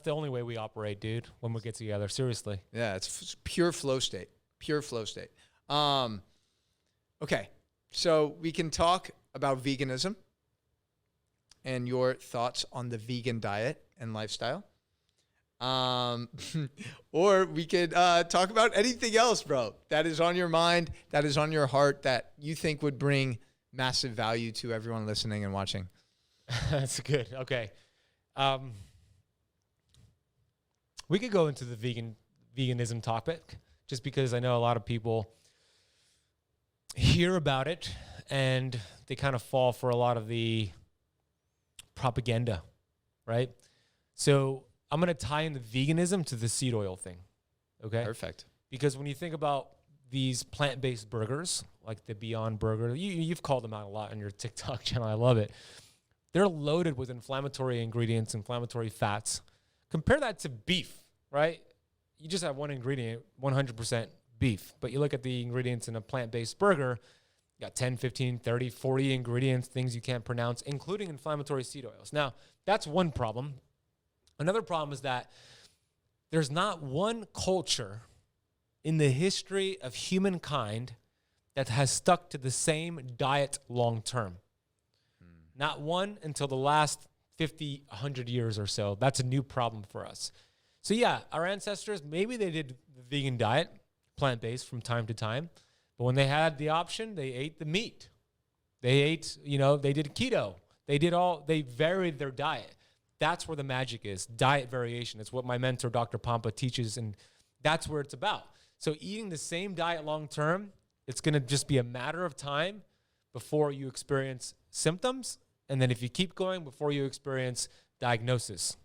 the only way we operate, dude, when we get together. Seriously. Yeah, it's pure flow state. Pure flow state. Okay, so we can talk about veganism and your thoughts on the vegan diet and lifestyle. Or we could talk about anything else, bro, that is on your mind, that is on your heart, that you think would bring massive value to everyone listening and watching. That's good. Okay. We could go into the veganism topic, just because I know a lot of people hear about it and they kind of fall for a lot of the propaganda, right? So I'm going to tie in the veganism to the seed oil thing. Okay. Perfect. Because when you think about these plant-based burgers, like the Beyond Burger, you've called them out a lot on your TikTok channel. I love it. They're loaded with inflammatory ingredients, inflammatory fats. Compare that to beef, right? You just have one ingredient, 100% beef. But you look at the ingredients in a plant-based burger, you got 10, 15, 30, 40 ingredients, things you can't pronounce, including inflammatory seed oils. Now, that's one problem. Another problem is that there's not one culture in the history of humankind that has stuck to the same diet long term. Not one until the last 50, 100 years or so. That's a new problem for us. So yeah, our ancestors, maybe they did the vegan diet, plant-based from time to time, but when they had the option, they ate the meat. They ate, they did keto. They varied their diet. That's where the magic is, diet variation. It's what my mentor, Dr. Pompa, teaches, and that's where it's about. So eating the same diet long-term, it's going to just be a matter of time before you experience symptoms, and then if you keep going, before you experience diagnosis.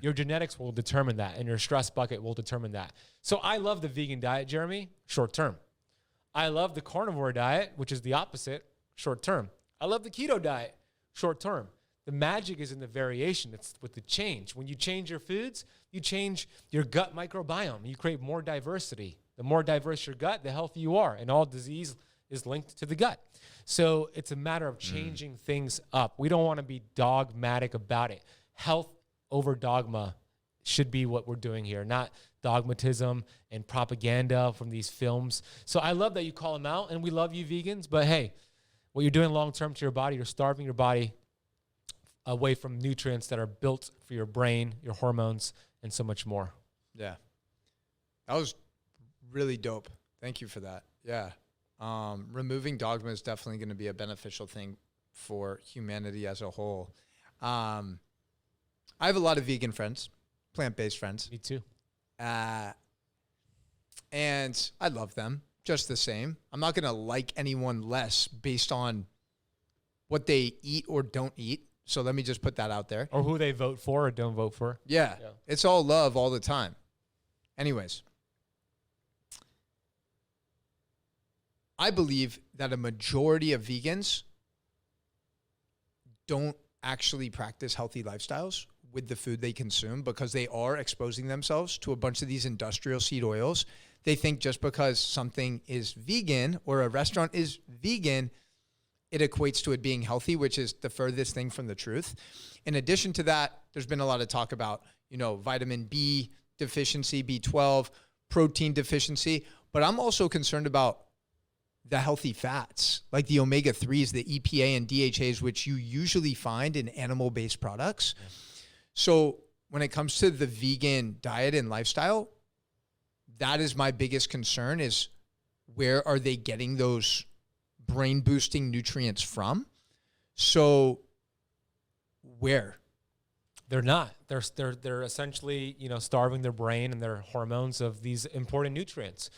Your genetics will determine that, and your stress bucket will determine that. So I love the vegan diet, Jeremy, short-term. I love the carnivore diet, which is the opposite, short-term. I love the keto diet, short-term. The magic is in the variation. It's with the change. When you change your foods, you change your gut microbiome. You create more diversity. The more diverse your gut, the healthier you are. And all disease is linked to the gut. So it's a matter of changing things up. We don't want to be dogmatic about it. Health over dogma should be what we're doing here, not dogmatism and propaganda from these films. So I love that you call them out, and we love you vegans. But hey, what you're doing long-term to your body, you're starving your body away from nutrients that are built for your brain, your hormones, and so much more. Yeah. That was really dope. Thank you for that. Yeah. Removing dogma is definitely going to be a beneficial thing for humanity as a whole. I have a lot of vegan friends, plant-based friends. Me too. And I love them just the same. I'm not going to like anyone less based on what they eat or don't eat. So let me just put that out there. Or who they vote for or don't vote for. Yeah. It's all love all the time. Anyways, I believe that a majority of vegans don't actually practice healthy lifestyles with the food they consume because they are exposing themselves to a bunch of these industrial seed oils. They think just because something is vegan or a restaurant is vegan, it equates to it being healthy, which is the furthest thing from the truth. In addition to that, there's been a lot of talk about, vitamin B deficiency, B12, protein deficiency, but I'm also concerned about the healthy fats, like the omega-3s, the EPA and DHAs, which you usually find in animal-based products. Yeah. So when it comes to the vegan diet and lifestyle, that is my biggest concern, is where are they getting those brain-boosting nutrients from? So where? They're not. They're essentially, starving their brain and their hormones of these important nutrients.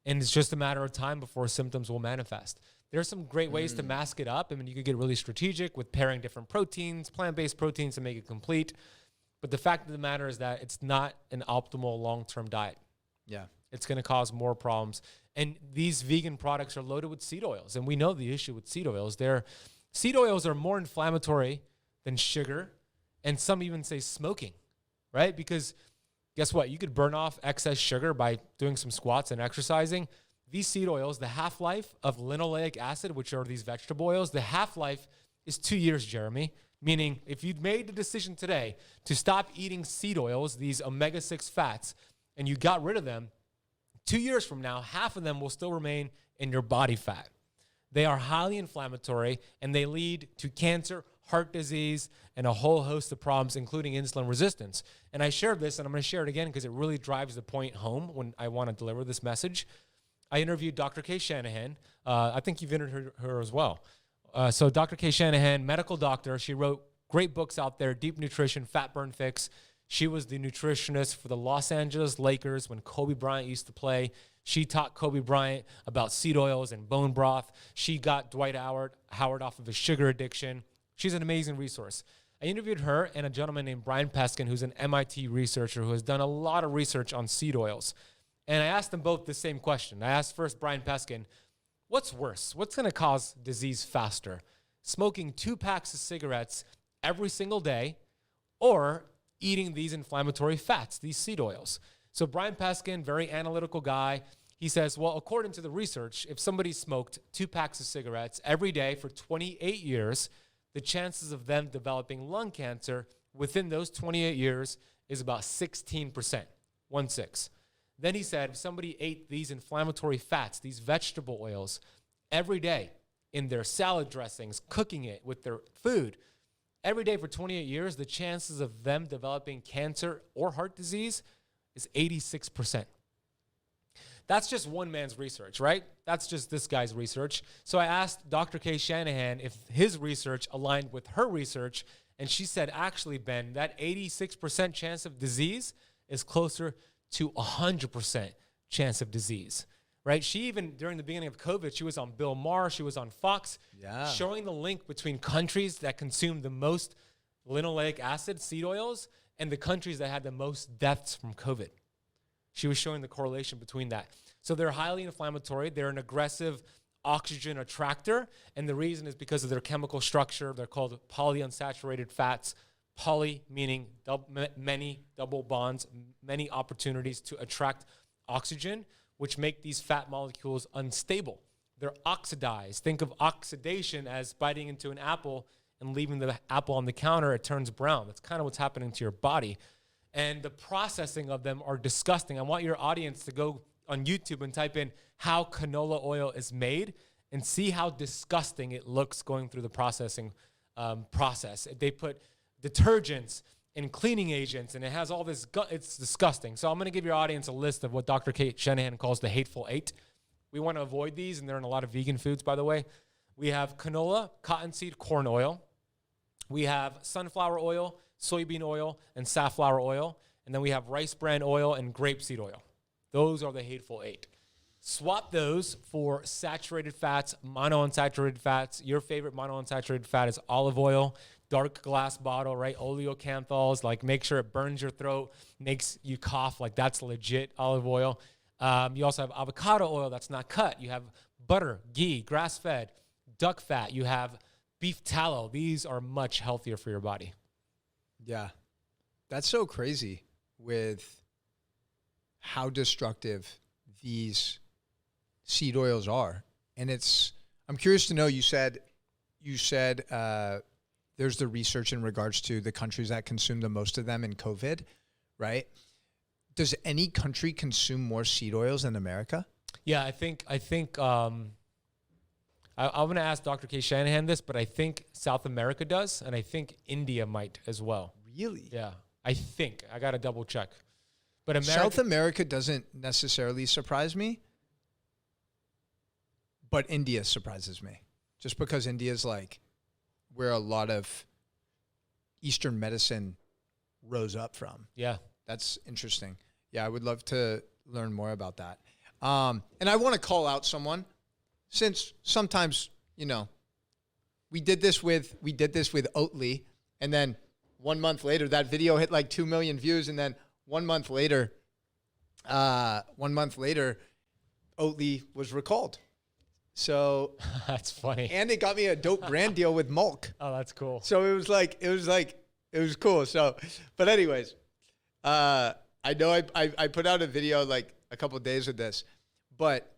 And it's just a matter of time before symptoms will manifest. There's some great ways to mask it up. I mean, you could get really strategic with pairing different proteins, plant-based proteins to make it complete. But the fact of the matter is that it's not an optimal long-term diet. Yeah. It's going to cause more problems. And these vegan products are loaded with seed oils. And we know the issue with seed oils. Seed oils are more inflammatory than sugar. And some even say smoking, right? Because guess what? You could burn off excess sugar by doing some squats and exercising. These seed oils, the half-life of linoleic acid, which are these vegetable oils, the half-life is 2 years, Jeremy. Meaning if you'd made the decision today to stop eating seed oils, these omega-6 fats, and you got rid of them, 2 years from now, half of them will still remain in your body fat. They are highly inflammatory, and they lead to cancer, heart disease, and a whole host of problems, including insulin resistance. And I shared this, and I'm going to share it again because it really drives the point home when I want to deliver this message. I interviewed Dr. Kay Shanahan. I think you've interviewed her as well. So Dr. Kay Shanahan, medical doctor, she wrote great books out there, Deep Nutrition, Fat Burn Fix. She was the nutritionist for the Los Angeles Lakers when Kobe Bryant used to play. She taught Kobe Bryant about seed oils and bone broth. She got Dwight Howard off of his sugar addiction. She's an amazing resource. I interviewed her and a gentleman named Brian Peskin, who's an MIT researcher who has done a lot of research on seed oils. And I asked them both the same question. I asked first Brian Peskin, what's worse? What's going to cause disease faster? Smoking 2 packs of cigarettes every single day or eating these inflammatory fats, these seed oils? So Brian Peskin, very analytical guy, he says, well, according to the research, if somebody smoked 2 packs of cigarettes every day for 28 years, the chances of them developing lung cancer within those 28 years is about 16%, 1/6. Then he said, if somebody ate these inflammatory fats, these vegetable oils, every day in their salad dressings, cooking it with their food, every day for 28 years, the chances of them developing cancer or heart disease is 86%. That's just one man's research, right? That's just this guy's research. So I asked Dr. Kay Shanahan if his research aligned with her research, and she said, actually, Ben, that 86% chance of disease is closer to 100% chance of disease, right? She even, during the beginning of COVID, she was on Bill Maher, she was on Fox, showing the link between countries that consume the most linoleic acid, seed oils, and the countries that had the most deaths from COVID. She was showing the correlation between that. So they're highly inflammatory. They're an aggressive oxygen attractor. And the reason is because of their chemical structure. They're called polyunsaturated fats. Poly meaning many, double bonds, many opportunities to attract oxygen, which make these fat molecules unstable. They're oxidized. Think of oxidation as biting into an apple and leaving the apple on the counter. It turns brown. That's kind of what's happening to your body. And the processing of them are disgusting. I want your audience to go on YouTube and type in how canola oil is made and see how disgusting it looks going through the processing process. They put detergents and cleaning agents, and it has all this, it's disgusting. So I'm going to give your audience a list of what Dr. Kay Shanahan calls the hateful eight. We want to avoid these, and they're in a lot of vegan foods, by the way. We have canola, cottonseed, corn oil. We have sunflower oil, soybean oil, and safflower oil. And then we have rice bran oil and grapeseed oil. Those are the hateful 8. Swap those for saturated fats, monounsaturated fats. Your favorite monounsaturated fat is olive oil, dark glass bottle, right? Oleocanthols, like make sure it burns your throat, makes you cough, like that's legit olive oil. You also have avocado oil that's not cut. You have butter, ghee, grass-fed, duck fat. You have beef tallow. These are much healthier for your body. Yeah. That's so crazy with how destructive these seed oils are. And I'm curious to know, you said there's the research in regards to the countries that consume the most of them in COVID, right? Does any country consume more seed oils than America? Yeah, I think I'm going to ask Dr. K. Shanahan this, but I think South America does, and I think India might as well. Really? Yeah, I think. I got to double check. But South America doesn't necessarily surprise me, but India surprises me. Just because India is like where a lot of Eastern medicine rose up from. Yeah. That's interesting. Yeah, I would love to learn more about that. And I want to call out someone, since sometimes, we did this with Oatly, and then 1 month later that video hit like 2 million views, and then 1 month later Oatly was recalled. So that's funny. And it got me a dope brand deal with Mulk. Oh, that's cool. So it was cool. So, but anyways, I know I put out a video like a couple of days with this, but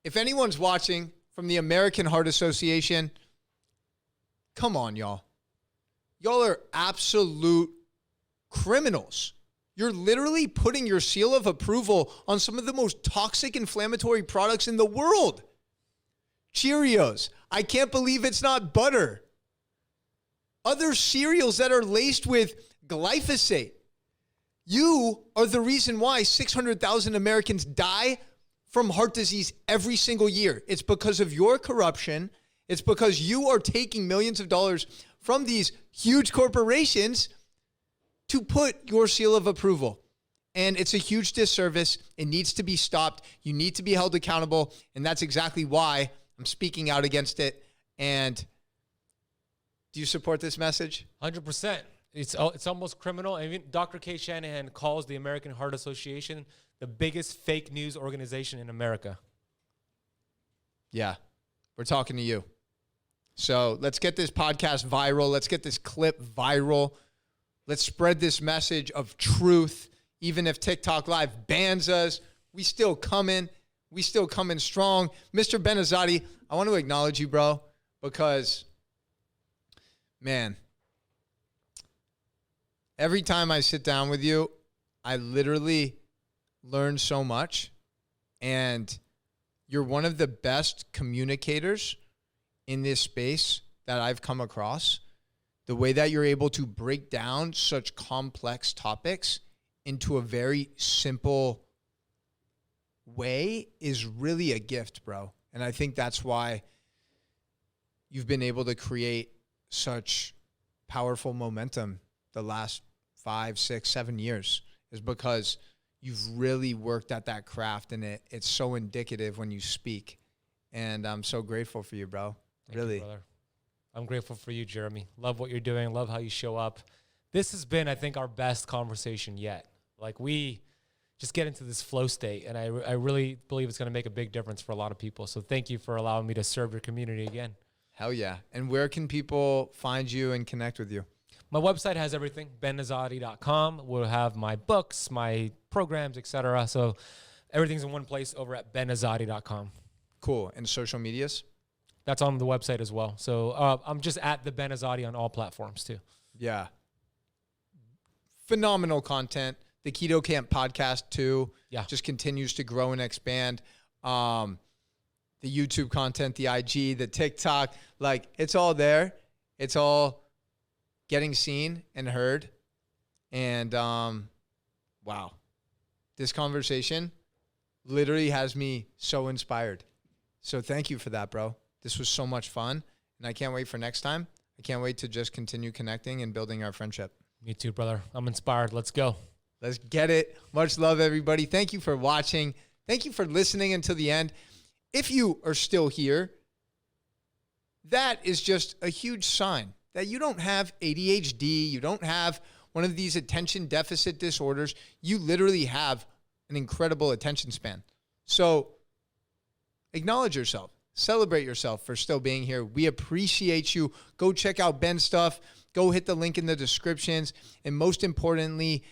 if anyone's watching from the American Heart Association, come on, y'all. Y'all are absolute criminals. You're literally putting your seal of approval on some of the most toxic inflammatory products in the world. Cheerios. I can't believe it's not butter. Other cereals that are laced with glyphosate. You are the reason why 600,000 Americans die from heart disease every single year. It's because of your corruption. It's because you are taking millions of dollars from these huge corporations to put your seal of approval. And it's a huge disservice. It needs to be stopped. You need to be held accountable. And that's exactly why I'm speaking out against it. And do you support this message? 100%. It's almost criminal. I mean, Dr. K. Shanahan calls the American Heart Association the biggest fake news organization in America. Yeah, we're talking to you. So let's get this podcast viral. Let's get this clip viral. Let's spread this message of truth. Even if TikTok Live bans us, we still coming. We still coming strong. Mr. Ben Azadi, I want to acknowledge you, bro, because, man, every time I sit down with you, I literally learn so much. And you're one of the best communicators in this space that I've come across. The way that you're able to break down such complex topics into a very simple way is really a gift, bro. And I think that's why you've been able to create such powerful momentum the last 5, 6, 7 years, is because you've really worked at that craft, and it's so indicative when you speak. And I'm so grateful for you, bro. Thank really. you, brother. I'm grateful for you, Jeremy. Love what you're doing. Love how you show up. This has been, I think, our best conversation yet. Like, we just get into this flow state, and I really believe it's going to make a big difference for a lot of people. So thank you for allowing me to serve your community again. Hell yeah. And where can people find you and connect with you? My website has everything, benazadi.com. We'll have my books, my programs, etc. So everything's in one place over at benazadi.com. Cool. And social medias? That's on the website as well. So I'm just at the Ben Azadi on all platforms too. Yeah. Phenomenal content. The Keto Camp podcast too. Yeah. Just continues to grow and expand. The YouTube content, the IG, the TikTok, like it's all there. It's all getting seen and heard. And wow. This conversation literally has me so inspired. So thank you for that, bro. This was so much fun, and I can't wait for next time. I can't wait to just continue connecting and building our friendship. Me too, brother. I'm inspired. Let's go. Let's get it. Much love, everybody. Thank you for watching. Thank you for listening until the end. If you are still here, that is just a huge sign that you don't have ADHD. You don't have one of these attention deficit disorders. You literally have an incredible attention span. So acknowledge yourself. Celebrate yourself for still being here. We appreciate you. Go check out Ben's stuff. Go hit the link in the descriptions. And most importantly,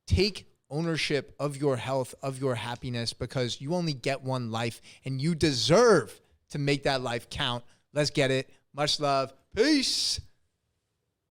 take ownership of your health, of your happiness, because you only get one life and you deserve to make that life count. Let's get it. Much love. Peace.